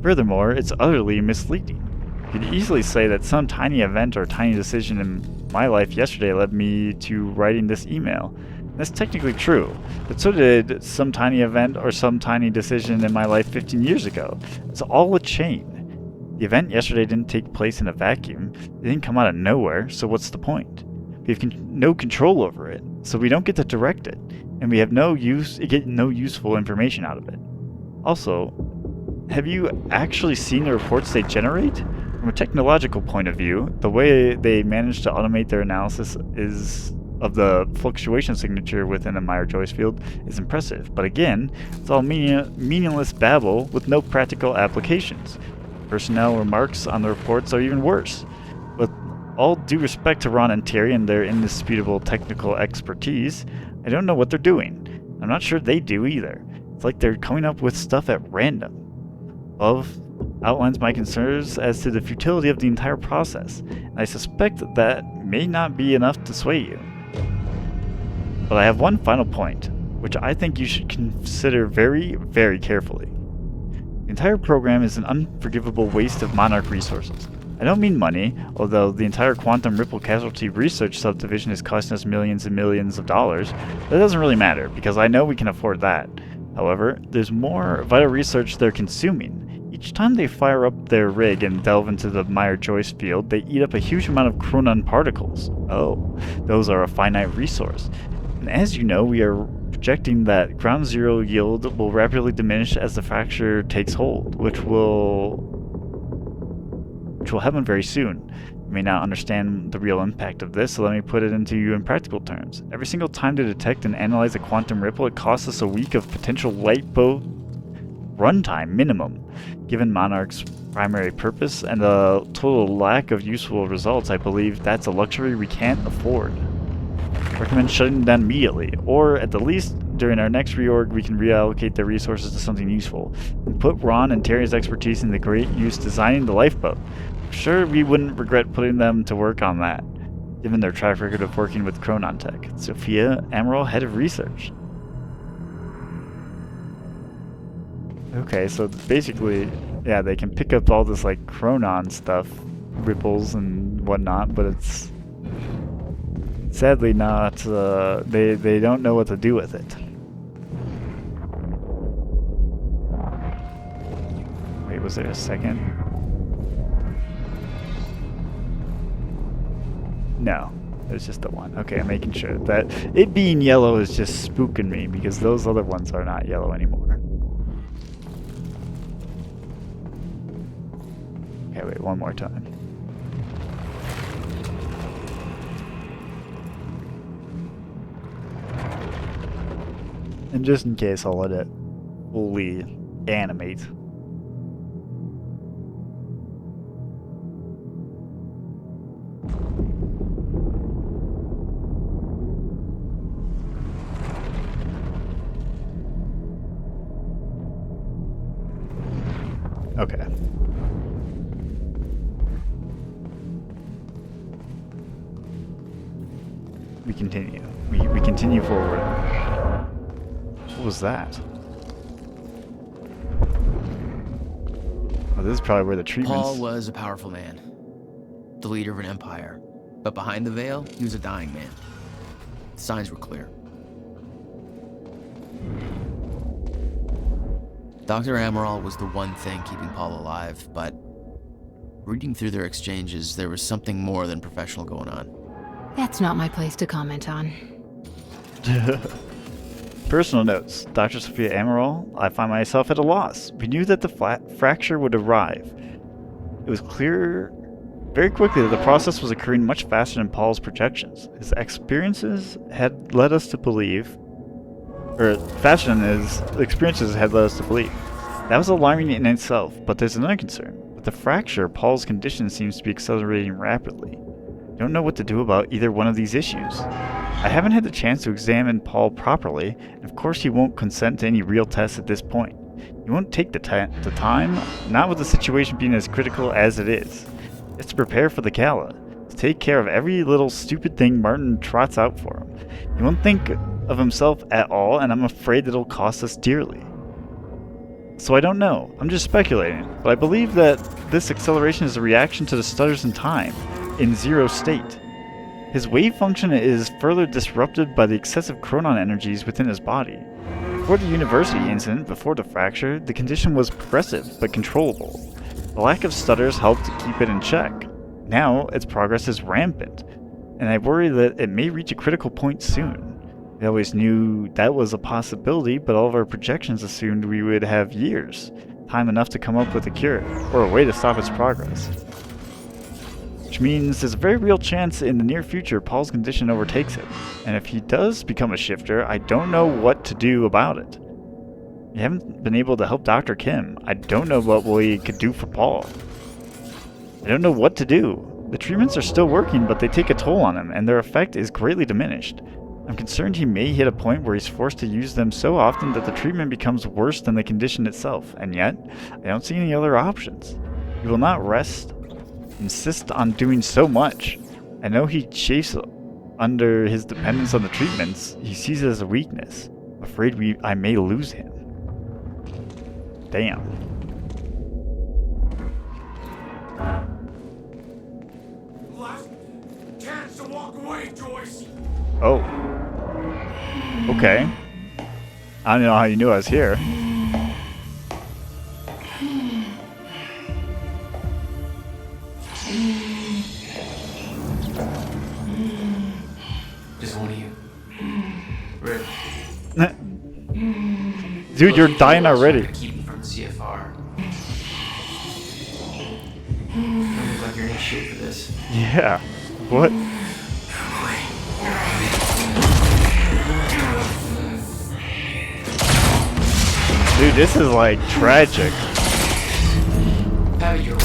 Furthermore, it's utterly misleading. You could easily say that some tiny event or tiny decision in my life yesterday led me to writing this email. That's technically true, but so did some tiny event or some tiny decision in my life 15 years ago. It's all a chain. The event yesterday didn't take place in a vacuum. It didn't come out of nowhere, so what's the point? We have no control over it, so we don't get to direct it, and we have no useful information out of it. Also, have you actually seen the reports they generate? From a technological point of view, the way they manage to automate their analysis of the fluctuation signature within a Meyer-Joyce field is impressive, but again, it's all meaningless babble with no practical applications. Personnel remarks on the reports are even worse. With all due respect to Ron and Terry and their indisputable technical expertise, I don't know what they're doing. I'm not sure they do either. It's like they're coming up with stuff at random. Above outlines my concerns as to the futility of the entire process, and I suspect that may not be enough to sway you. But I have one final point, which I think you should consider very, very carefully. The entire program is an unforgivable waste of Monarch resources. I don't mean money, although the entire quantum ripple casualty research subdivision is costing us millions and millions of dollars. That doesn't really matter, because I know we can afford that. However, there's more vital research they're consuming. Each time they fire up their rig and delve into the Meyer-Joyce field, they eat up a huge amount of chronon particles. Oh, those are a finite resource. And as you know, we are projecting that ground zero yield will rapidly diminish as the fracture takes hold, which will happen very soon. You may not understand the real impact of this, so let me put it into you in practical terms. Every single time to detect and analyze a quantum ripple, it costs us a week of potential lifeboat runtime minimum. Given Monarch's primary purpose and the total lack of useful results, I believe that's a luxury we can't afford. I recommend shutting them down immediately, or at the least, during our next reorg, we can reallocate their resources to something useful, and put Ron and Terry's expertise into great use designing the lifeboat. I'm sure we wouldn't regret putting them to work on that, given their track record of working with Chronon Tech. Sophia Amaral, Head of Research. Okay, so basically, yeah, they can pick up all this, like, chronon stuff, ripples and whatnot, but it's sadly not, they don't know what to do with it. Wait, was there a second? No, there's just the one. Okay, I'm making sure that it being yellow is just spooking me, because those other ones are not yellow anymore. Okay, wait, one more time. And just in case, I'll let it fully animate. Okay. We continue. We continue forward. What was that? Oh, this is probably where the treatments... Paul was a powerful man, the leader of an empire. But behind the veil, he was a dying man. The signs were clear. Dr. Amaral was the one thing keeping Paul alive, but reading through their exchanges, there was something more than professional going on. That's not my place to comment on. Personal notes. Dr. Sophia Amaral, I find myself at a loss. We knew that the fracture would arrive. It was clear very quickly that the process was occurring much faster than Paul's projections. His experiences had led us to believe, or faster than his experiences had led us to believe. That was alarming in itself, but there's another concern. With the fracture, Paul's condition seems to be accelerating rapidly. I don't know what to do about either one of these issues. I haven't had the chance to examine Paul properly, and of course he won't consent to any real tests at this point. He won't take the time, not with the situation being as critical as it is. It's to prepare for the gala, to take care of every little stupid thing Martin trots out for him. He won't think of himself at all, and I'm afraid that it'll cost us dearly. So I don't know, I'm just speculating, but I believe that this acceleration is a reaction to the stutters in time, in zero state. His wave function is further disrupted by the excessive chronon energies within his body. Before the university incident, before the fracture, the condition was progressive but controllable. The lack of stutters helped to keep it in check. Now, its progress is rampant, and I worry that it may reach a critical point soon. We always knew that was a possibility, but all of our projections assumed we would have years, time enough to come up with a cure, or a way to stop its progress. which means there's a very real chance in the near future Paul's condition overtakes him. And if he does become a shifter, I don't know what to do about it. We haven't been able to help Dr. Kim. I don't know what we could do for Paul. I don't know what to do. The treatments are still working, but they take a toll on him, and their effect is greatly diminished. I'm concerned he may hit a point where he's forced to use them so often that the treatment becomes worse than the condition itself, and yet, I don't see any other options. He will not rest, insist on doing so much. I know he chafes under his dependence on the treatments. He sees it as a weakness. I'm afraid I may lose him. Damn. Last chance to walk away, Joyce. Oh. Okay. I don't know how you knew I was here. Just one of you. Rick. Dude, you're dying already. Keep me from the CFR. You look like you're in shape for this. Yeah. What? Dude, this is like tragic. Have it your way.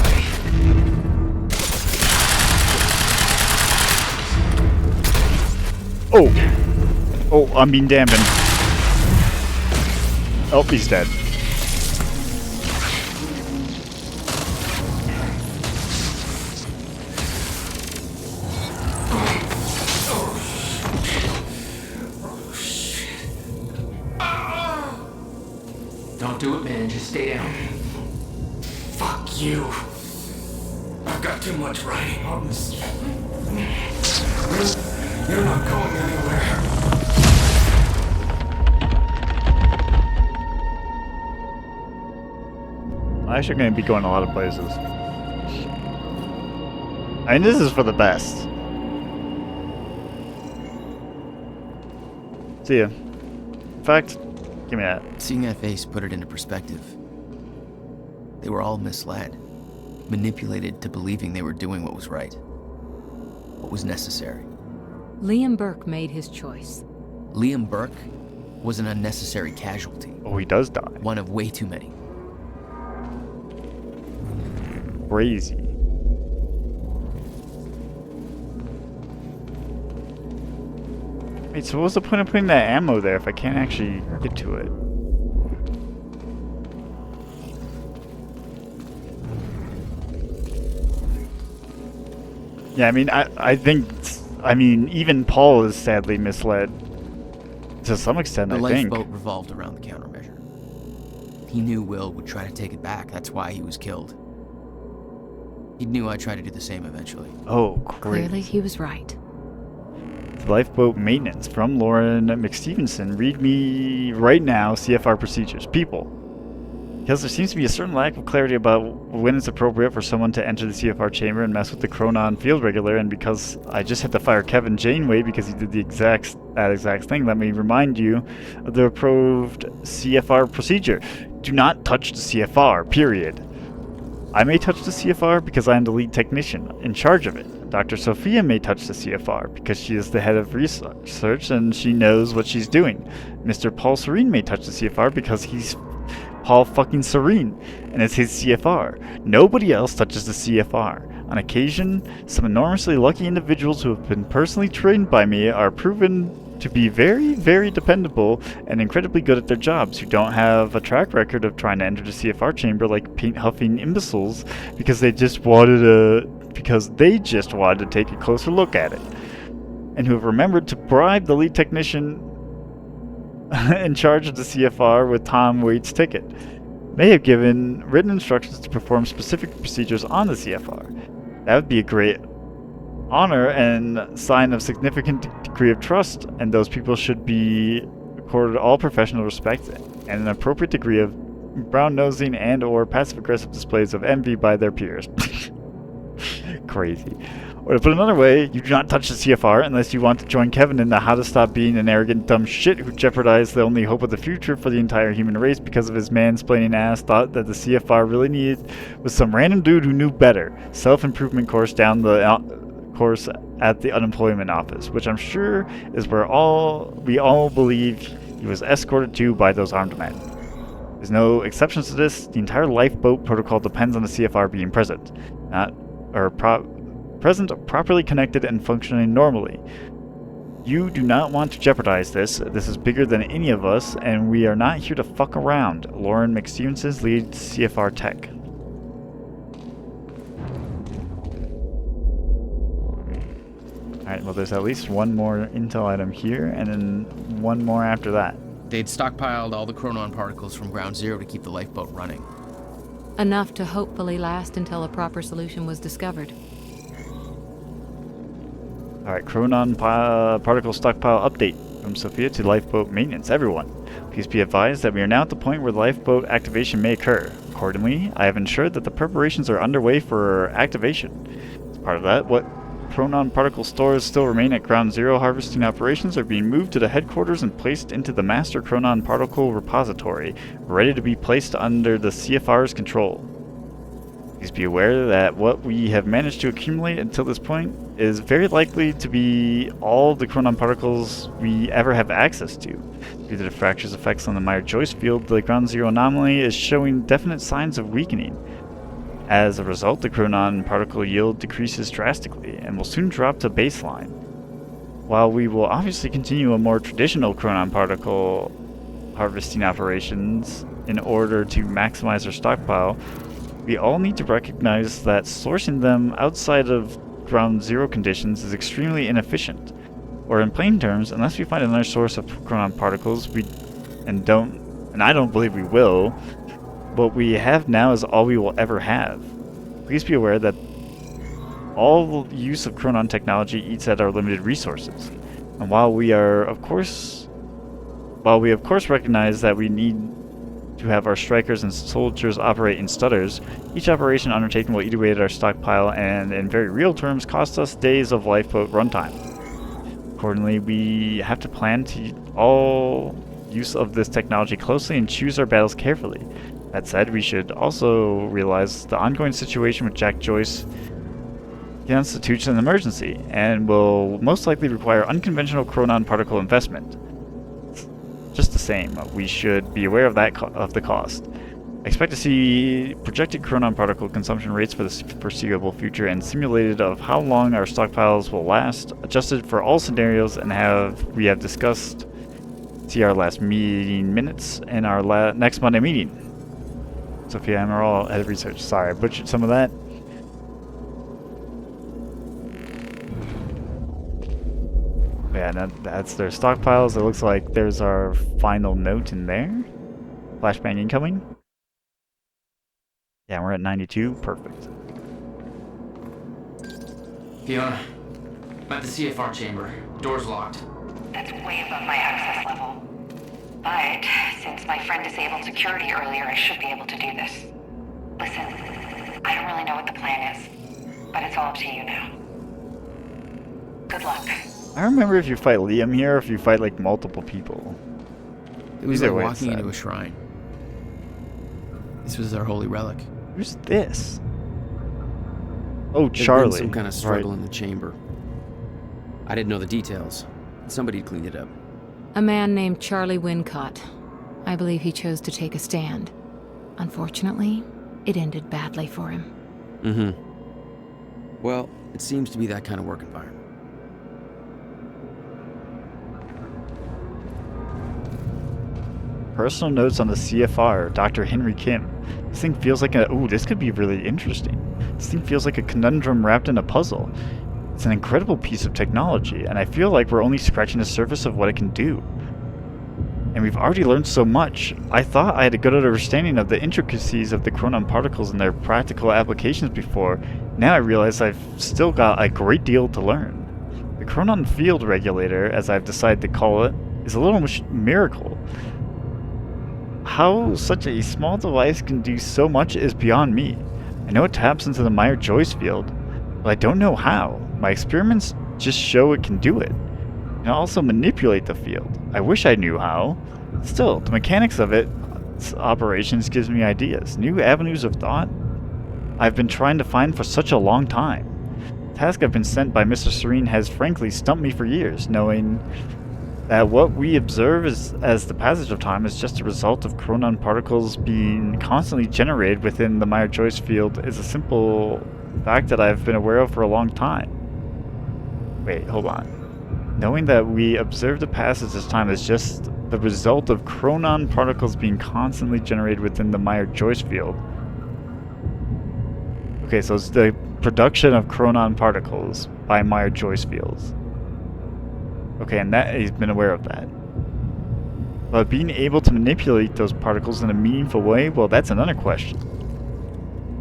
Oh. Oh, I'm being dampened. Oh, he's dead. Don't do it, man. Just stay down. Fuck you. I've got too much writing on this. You're not going anywhere. I'm actually going to be going a lot of places. I mean, this is for the best. See ya. In fact, give me that. Seeing that face put it into perspective. They were all misled, manipulated to believing they were doing what was right, what was necessary. Liam Burke made his choice. Liam Burke was an unnecessary casualty. Oh, he does die. One of way too many. Crazy. Wait, so what's the point of putting that ammo there if I can't actually get to it? Yeah, I mean, I think, even Paul is sadly misled. To some extent, The I think. lifeboat revolved around the countermeasure. He knew Will would try to take it back. That's why he was killed. He knew I'd try to do the same eventually. Oh, great. Clearly, he was right. Lifeboat maintenance from Lauren McStevenson. Read me right now CFR procedures. People. Because there seems to be a certain lack of clarity about when it's appropriate for someone to enter the CFR chamber and mess with the Chronon field regulator, and because I just had to fire Kevin Janeway because he did that exact thing, let me remind you of the approved CFR procedure. Do not touch the CFR, period. I may touch the CFR because I am the lead technician in charge of it. Dr. Sophia may touch the CFR because she is the head of research and she knows what she's doing. Mr. Paul Serene may touch the CFR because he's Paul fucking Serene and it's his CFR. Nobody else touches the CFR. On occasion, some enormously lucky individuals who have been personally trained by me are proven to be very, very dependable and incredibly good at their jobs, who don't have a track record of trying to enter the CFR chamber like paint-huffing imbeciles because they just wanted to take a closer look at it, and who have remembered to bribe the lead technician in charge of the CFR with Tom Waite's ticket, may have given written instructions to perform specific procedures on the CFR. That would be a great honor and sign of significant degree of trust, and those people should be accorded all professional respect and an appropriate degree of brown-nosing and or passive-aggressive displays of envy by their peers. Crazy. Or to put it another way, you do not touch the CFR unless you want to join Kevin in the how to stop being an arrogant dumb shit who jeopardized the only hope of the future for the entire human race because of his mansplaining ass thought that the CFR really needed was some random dude who knew better. Self-improvement course down the course at the unemployment office, which I'm sure is where we all believe he was escorted to by those armed men. There's no exceptions to this. The entire lifeboat protocol depends on the CFR being present, properly connected and functioning normally. You do not want to jeopardize this. This is bigger than any of us, and we are not here to fuck around. Lauren McStevenson's lead CFR tech. Alright, well there's at least one more intel item here, and then one more after that. They'd stockpiled all the chronon particles from Ground Zero to keep the lifeboat running. Enough to hopefully last until a proper solution was discovered. Alright, chronon particle stockpile update from Sophia to lifeboat maintenance. Everyone, please be advised that we are now at the point where lifeboat activation may occur. Accordingly, I have ensured that the preparations are underway for activation. As part of that, what chronon particle stores still remain at Ground Zero harvesting operations are being moved to the headquarters and placed into the master chronon particle repository, ready to be placed under the CFR's control. Please be aware that what we have managed to accumulate until this point is very likely to be all the chronon particles we ever have access to. Due to the fracture's effects on the Meyer-Joyce field, the Ground Zero anomaly is showing definite signs of weakening. As a result, the chronon particle yield decreases drastically and will soon drop to baseline. While we will obviously continue a more traditional chronon particle harvesting operations in order to maximize our stockpile, we all need to recognize that sourcing them outside of Ground Zero conditions is extremely inefficient. Or in plain terms, unless we find another source of chronon particles, and I don't believe we will, what we have now is all we will ever have. Please be aware that all use of chronon technology eats at our limited resources. And while we of course recognize that we need to have our strikers and soldiers operate in stutters, each operation undertaken will eat away at our stockpile and in very real terms cost us days of lifeboat runtime. Accordingly, we have to plan to all use of this technology closely and choose our battles carefully. That said, we should also realize the ongoing situation with Jack Joyce constitutes an emergency and will most likely require unconventional chronon particle investment. Just the same, we should be aware of the cost. I expect to see projected chronon particle consumption rates for the foreseeable future and simulated of how long our stockpiles will last, adjusted for all scenarios, and we have discussed. See our last meeting minutes and our next Monday meeting. Sophia Amaral, head of research. Sorry, I butchered some of that. Yeah, that's their stockpiles. It looks like there's our final note in there. Flashbang incoming. Yeah, we're at 92. Perfect. Fiona, I'm at the CFR chamber. Door's locked. That's way above my access level. But since my friend disabled security earlier, I should be able to do this. Listen, I don't really know what the plan is, but it's all up to you now. Good luck. I remember if you fight Liam here, or if you fight like multiple people. It was like walking into a shrine. This was our holy relic. Who's this? Oh, Charlie. There'd been some kind of struggle in the chamber. I didn't know the details. Somebody cleaned it up. A man named Charlie Wincott. I believe he chose to take a stand. Unfortunately, it ended badly for him. Mm-hmm. Well, it seems to be that kind of work environment. Personal notes on the CFR, Dr. Henry Kim. This thing feels like this could be really interesting. This thing feels like a conundrum wrapped in a puzzle. It's an incredible piece of technology, and I feel like we're only scratching the surface of what it can do. And we've already learned so much. I thought I had a good understanding of the intricacies of the chronon particles and their practical applications before. Now I realize I've still got a great deal to learn. The chronon field regulator, as I've decided to call it, is a little miracle. How such a small device can do so much is beyond me. I know it taps into the Meyer-Joyce field, But I don't know how. My experiments just show it can do it. It can also manipulate the field. I wish I knew how. Still, the mechanics of its operations gives me ideas, new avenues of thought I've been trying to find for such a long time. The task I've been sent by Mr. Serene has frankly stumped me for years, knowing that what we observe as the passage of time is just a result of chronon particles being constantly generated within the Meyer-Joyce field is a simple fact that I've been aware of for a long time. Wait, hold on. Knowing that we observe the passage of time is just the result of chronon particles being constantly generated within the Meyer-Joyce field. Okay, so it's the production of chronon particles by Meyer-Joyce fields. Okay, and that he's been aware of that. But being able to manipulate those particles in a meaningful way, well, that's another question.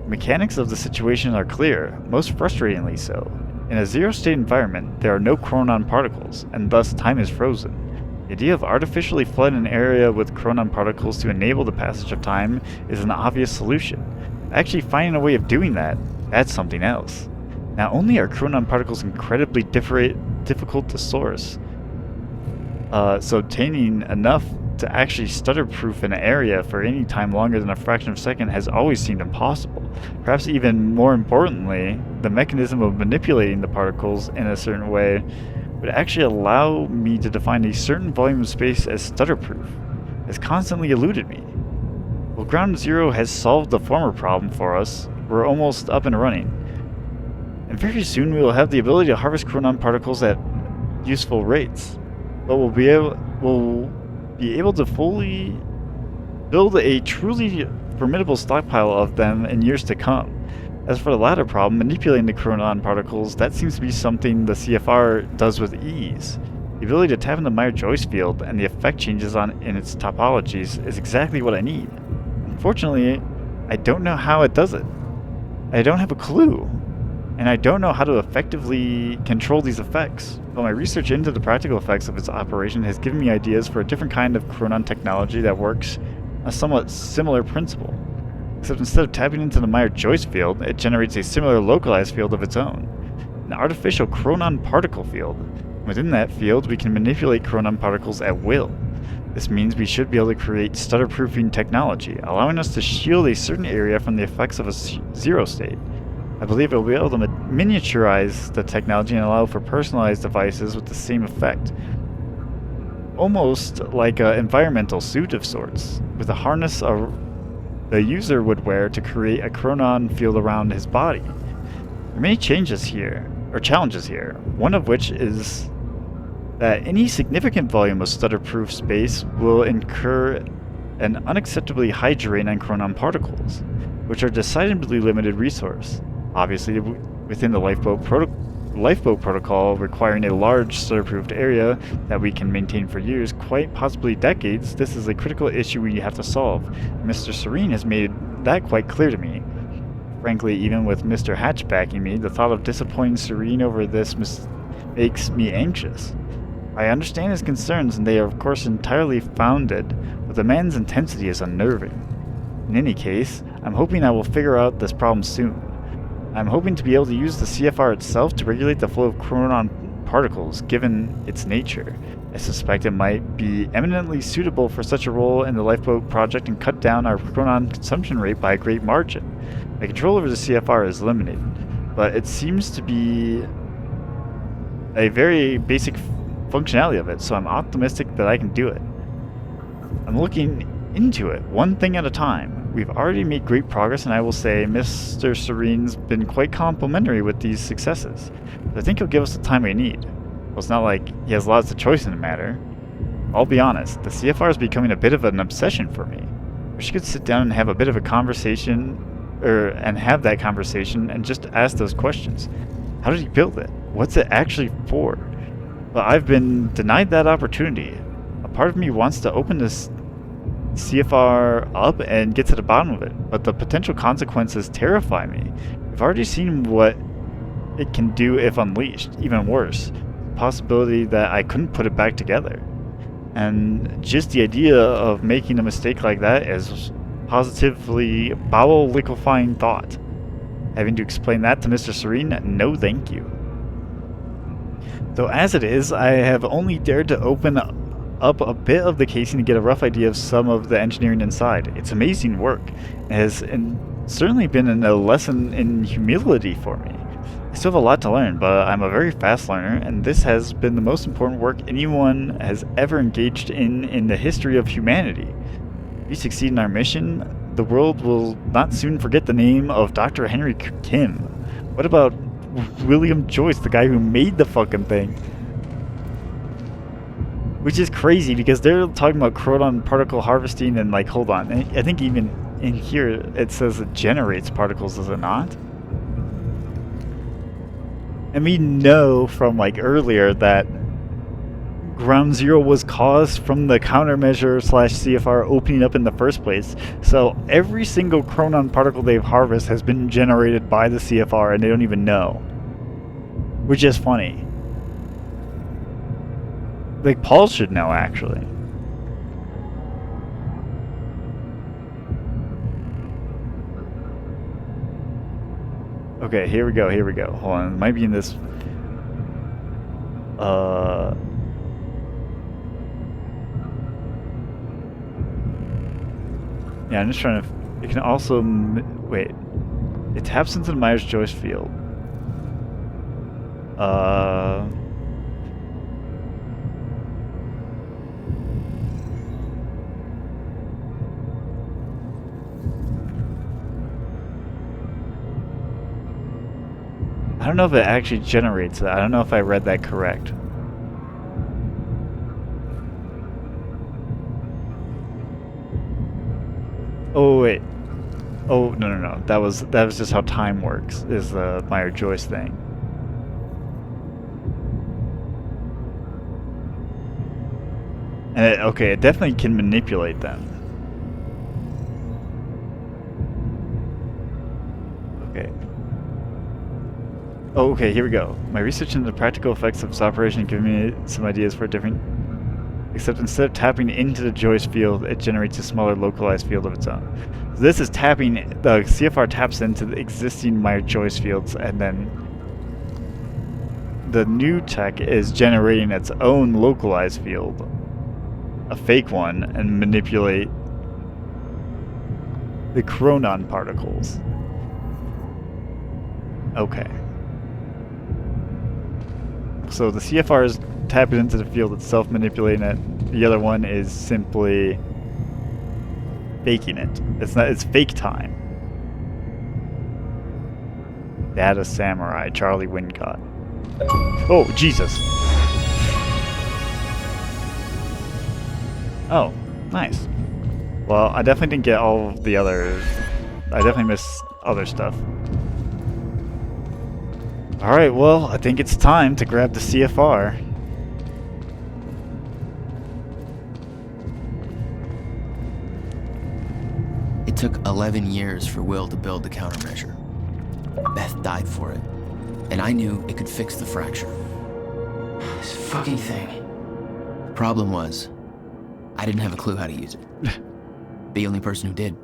The mechanics of the situation are clear, most frustratingly so. In a zero-state environment, there are no chronon particles, and thus time is frozen. The idea of artificially flooding an area with chronon particles to enable the passage of time is an obvious solution. Actually finding a way of doing that, that's something else. Not only are chronon particles incredibly difficult to source, so obtaining enough to actually stutter-proof an area for any time longer than a fraction of a second has always seemed impossible. Perhaps even more importantly, the mechanism of manipulating the particles in a certain way would actually allow me to define a certain volume of space as stutter-proof has constantly eluded me. Well, Ground Zero has solved the former problem for us. We're almost up and running. And very soon we will have the ability to harvest chronon particles at useful rates. But we'll be able to fully build a truly formidable stockpile of them in years to come. As for the latter problem, manipulating the chronon particles, that seems to be something the CFR does with ease. The ability to tap into the Meyer-Joyce field and the effect changes in its topologies is exactly what I need. Unfortunately, I don't know how it does it. I don't have a clue. And I don't know how to effectively control these effects. But my research into the practical effects of its operation has given me ideas for a different kind of chronon technology that works a somewhat similar principle. Except instead of tapping into the Meyer-Joyce field, it generates a similar localized field of its own. An artificial chronon particle field. Within that field, we can manipulate chronon particles at will. This means we should be able to create stutter-proofing technology, allowing us to shield a certain area from the effects of a zero state. I believe it will be able to miniaturize the technology and allow for personalized devices with the same effect. Almost like an environmental suit of sorts, with a harness the user would wear to create a chronon field around his body. There are many challenges here, one of which is that any significant volume of stutter-proof space will incur an unacceptably high drain on chronon particles, which are a decidedly limited resource. Obviously, within the lifeboat protocol requiring a large stutter-proofed area that we can maintain for years, quite possibly decades, this is a critical issue we have to solve. Mr. Serene has made that quite clear to me. Frankly, even with Mr. Hatch backing me, the thought of disappointing Serene over this makes me anxious. I understand his concerns, and they are of course entirely founded, but the man's intensity is unnerving. In any case, I'm hoping I will figure out this problem soon. I'm hoping to be able to use the CFR itself to regulate the flow of chronon particles, given its nature. I suspect it might be eminently suitable for such a role in the lifeboat project and cut down our chronon consumption rate by a great margin. My control over the CFR is limited, but it seems to be a very basic functionality of it, so I'm optimistic that I can do it. I'm looking into it, one thing at a time. We've already made great progress, and I will say Mr. Serene's been quite complimentary with these successes. But I think he'll give us the time we need. Well, it's not like he has lots of choice in the matter. I'll be honest, the CFR is becoming a bit of an obsession for me. We should sit down and have a bit of a conversation, and just ask those questions. How did he build it? What's it actually for? But I've been denied that opportunity. A part of me wants to open this CFR up and get to the bottom of it, but the potential consequences terrify me. We've already seen what it can do if unleashed. Even worse, the possibility that I couldn't put it back together. And just the idea of making a mistake like that is positively bowel liquefying thought. Having to explain that to Mr. Serene? No thank you. Though as it is, I have only dared to open up a bit of the casing to get a rough idea of some of the engineering inside. It's amazing work. It has certainly been a lesson in humility for me. I still have a lot to learn, but I'm a very fast learner, and this has been the most important work anyone has ever engaged in the history of humanity. If we succeed in our mission, the world will not soon forget the name of Dr. Henry Kim. What about William Joyce, the guy who made the fucking thing? Which is crazy, because they're talking about chronon particle harvesting and, like, hold on. I think even in here it says it generates particles, does it not? And we know from, like, earlier that Ground Zero was caused from the countermeasure / CFR opening up in the first place. So every single chronon particle they've harvested has been generated by the CFR and they don't even know. Which is funny. Like, Paul should know, actually. Okay, here we go, here we go. Hold on, it might be in this... Yeah, I'm just trying to... It can also... Wait. It taps into the Myers-Joyce field. I don't know if it actually generates that. I don't know if I read that correct. Oh wait. Oh no. That was just how time works. Is the Myers-Joyce thing. And okay, it definitely can manipulate them. Okay. Oh, okay, here we go. My research into the practical effects of this operation gave me some ideas for a different... Except instead of tapping into the Joyce field, it generates a smaller localized field of its own. So this is tapping... The CFR taps into the existing Myers-Joyce fields, and then... The new tech is generating its own localized field. A fake one, and manipulate... the chronon particles. Okay. So the CFR is tapping into the field itself, manipulating it. The other one is simply faking it. It's fake time. Data Samurai, Charlie Wincott. Oh, Jesus. Oh, nice. Well, I definitely didn't get all of the other... I definitely missed other stuff. Alright, well, I think it's time to grab the CFR. It took 11 years for Will to build the countermeasure. Beth died for it, and I knew it could fix the fracture. This fucking thing. The problem was, I didn't have a clue how to use it. The only person who did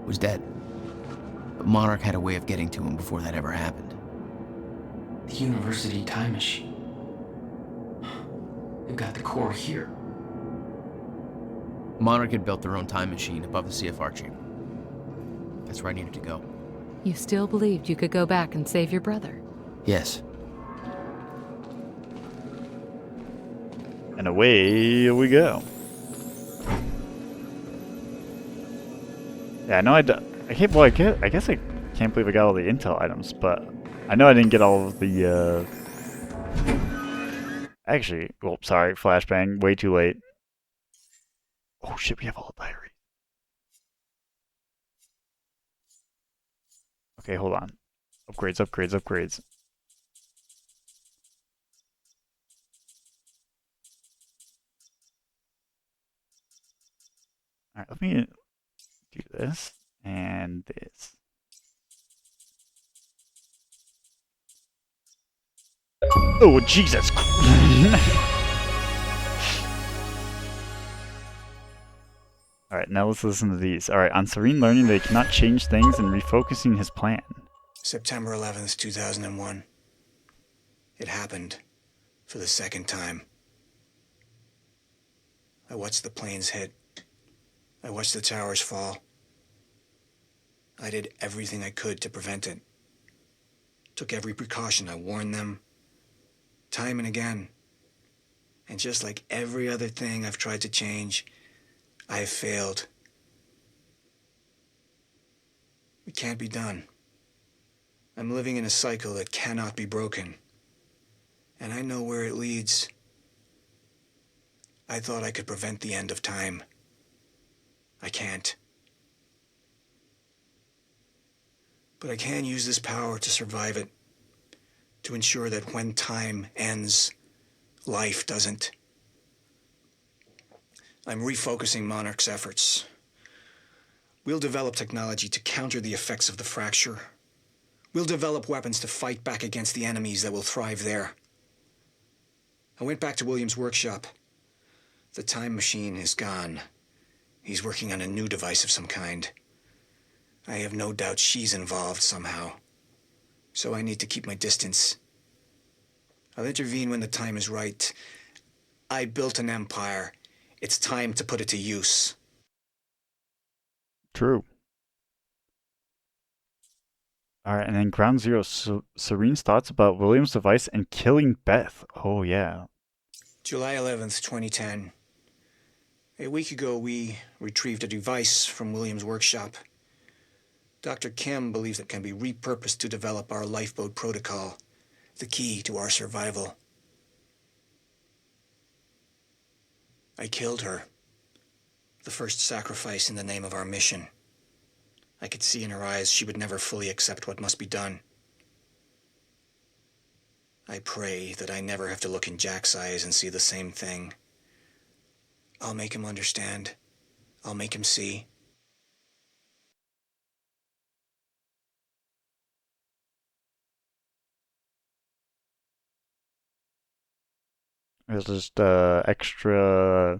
was dead. But Monarch had a way of getting to him before that ever happened. The university time machine. They've got the core here. Monarch had built their own time machine above the CFR chamber. That's where I needed to go. You still believed you could go back and save your brother? Yes. And away we go. Yeah, I know I guess I can't believe I got all the intel items, but I know I didn't get all of the, Actually, well, sorry, flashbang, way too late. Oh shit, we have all the diary. Okay, hold on. Upgrades. Alright, let me do this and this. Oh, Jesus! Alright, now let's listen to these. Alright, on Serene learning they cannot change things and refocusing his plan. September 11th, 2001. It happened for the second time. I watched the planes hit. I watched the towers fall. I did everything I could to prevent it. Took every precaution. I warned them time and again. And just like every other thing I've tried to change, I've failed. It can't be done. I'm living in a cycle that cannot be broken. And I know where it leads. I thought I could prevent the end of time. I can't. But I can use this power to survive it. To ensure that when time ends, life doesn't. I'm refocusing Monarch's efforts. We'll develop technology to counter the effects of the fracture. We'll develop weapons to fight back against the enemies that will thrive there. I went back to William's workshop. The time machine is gone. He's working on a new device of some kind. I have no doubt she's involved somehow. So I need to keep my distance. I'll intervene when the time is right. I built an empire. It's time to put it to use. True. Alright, and then Ground Zero, Serene's thoughts about William's device and killing Beth. Oh, yeah. July 11th, 2010. A week ago, we retrieved a device from William's workshop. Dr. Kim believes it can be repurposed to develop our lifeboat protocol, the key to our survival. I killed her. The first sacrifice in the name of our mission. I could see in her eyes she would never fully accept what must be done. I pray that I never have to look in Jack's eyes and see the same thing. I'll make him understand. I'll make him see. It's just extra.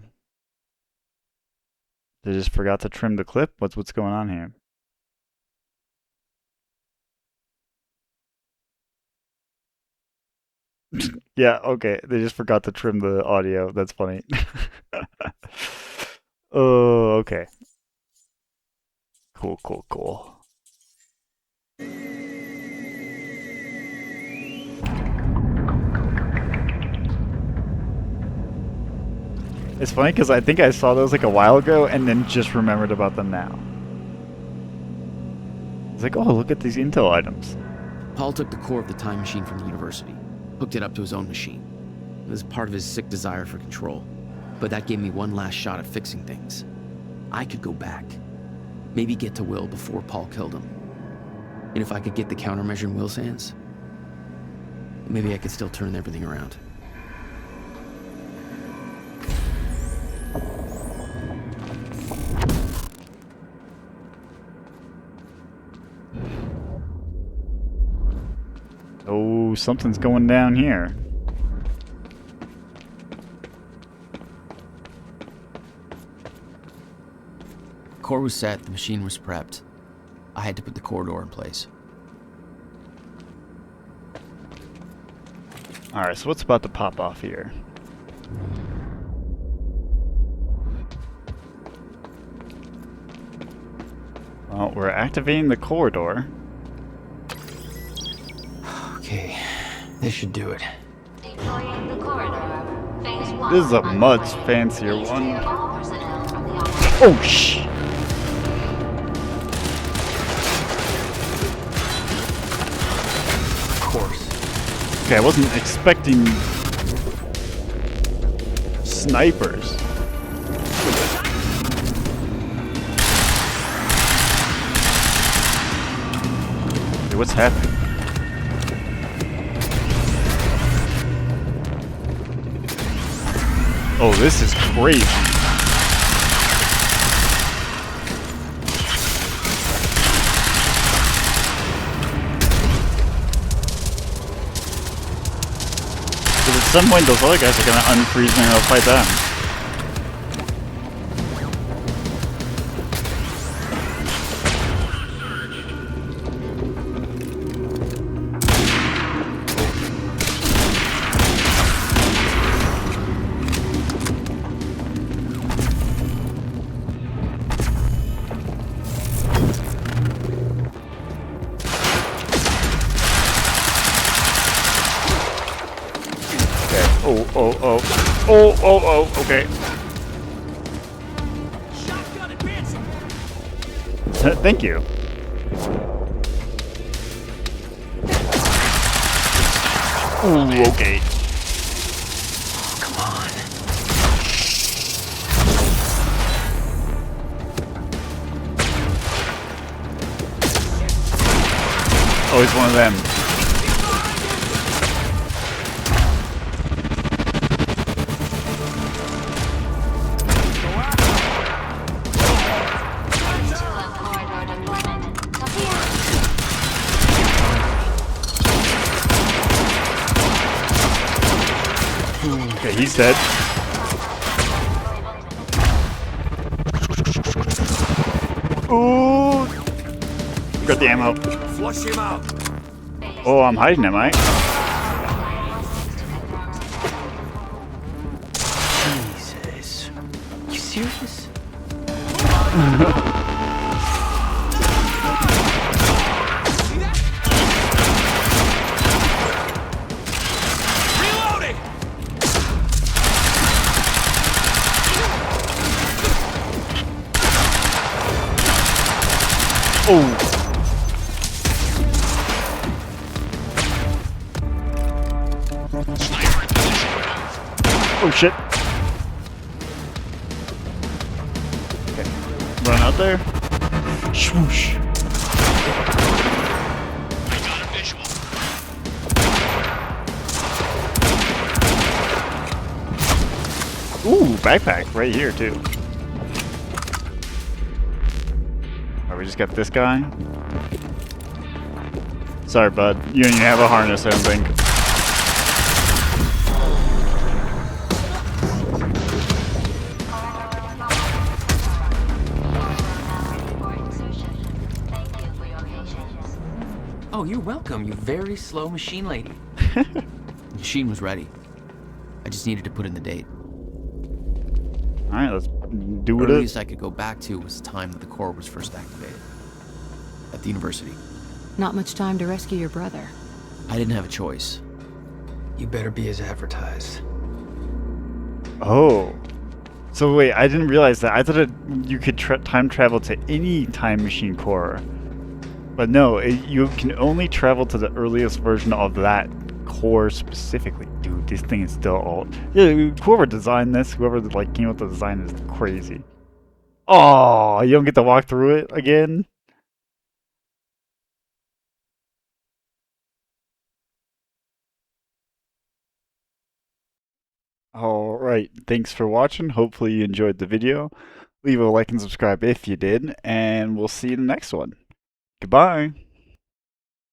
They just forgot to trim the clip. What's going on here? Yeah, okay. They just forgot to trim the audio. That's funny. Oh, okay. Cool, cool, cool. It's funny because I think I saw those like a while ago and then just remembered about them now. It's like, oh, look at these intel items. Paul took the core of the time machine from the university, hooked it up to his own machine. It was part of his sick desire for control, but that gave me one last shot at fixing things. I could go back, maybe get to Will before Paul killed him. And if I could get the countermeasure in Will's hands, maybe I could still turn everything around. Oh, something's going down here. Core was set, the machine was prepped. I had to put the corridor in place. Alright, so what's about to pop off here? Well, we're activating the corridor. Okay, this should do it. Deploying the corridor. Phase 1. This is a much fancier one. Oh, shh! Of course. Okay, I wasn't expecting snipers. Hey, what's happening? Oh, this is crazy. Because at some point those other guys are gonna unfreeze me and I'll fight them. Oh, oh, oh. Oh, oh, oh, okay. Thank you. Ooh, okay. Come on. Oh, he's one of them. Okay, he's dead. Ooh! Got the ammo. Flush him out. Oh, I'm hiding, am I? Jesus. You serious? Reloading. Oh! Oh shit. Okay. Run out there. Swoosh. I got a visual. Ooh, backpack right here too. Alright, we just got this guy. Sorry, bud. You don't even have a harness, I don't think. Oh, you're welcome, you very slow machine lady. The machine was ready. I just needed to put in the date. Alright, let's do The it. earliest I could go back to was the time that the core was first activated. At the university. Not much time to rescue your brother. I didn't have a choice. You better be as advertised. Oh. So wait, I didn't realize that. I thought you could time travel to any time machine core. But no, you can only travel to the earliest version of that core specifically. Dude, this thing is still old. Yeah, whoever designed this, whoever like came up with the design is crazy. Oh, you don't get to walk through it again? Alright, thanks for watching. Hopefully you enjoyed the video. Leave a like and subscribe if you did, and we'll see you in the next one. Goodbye.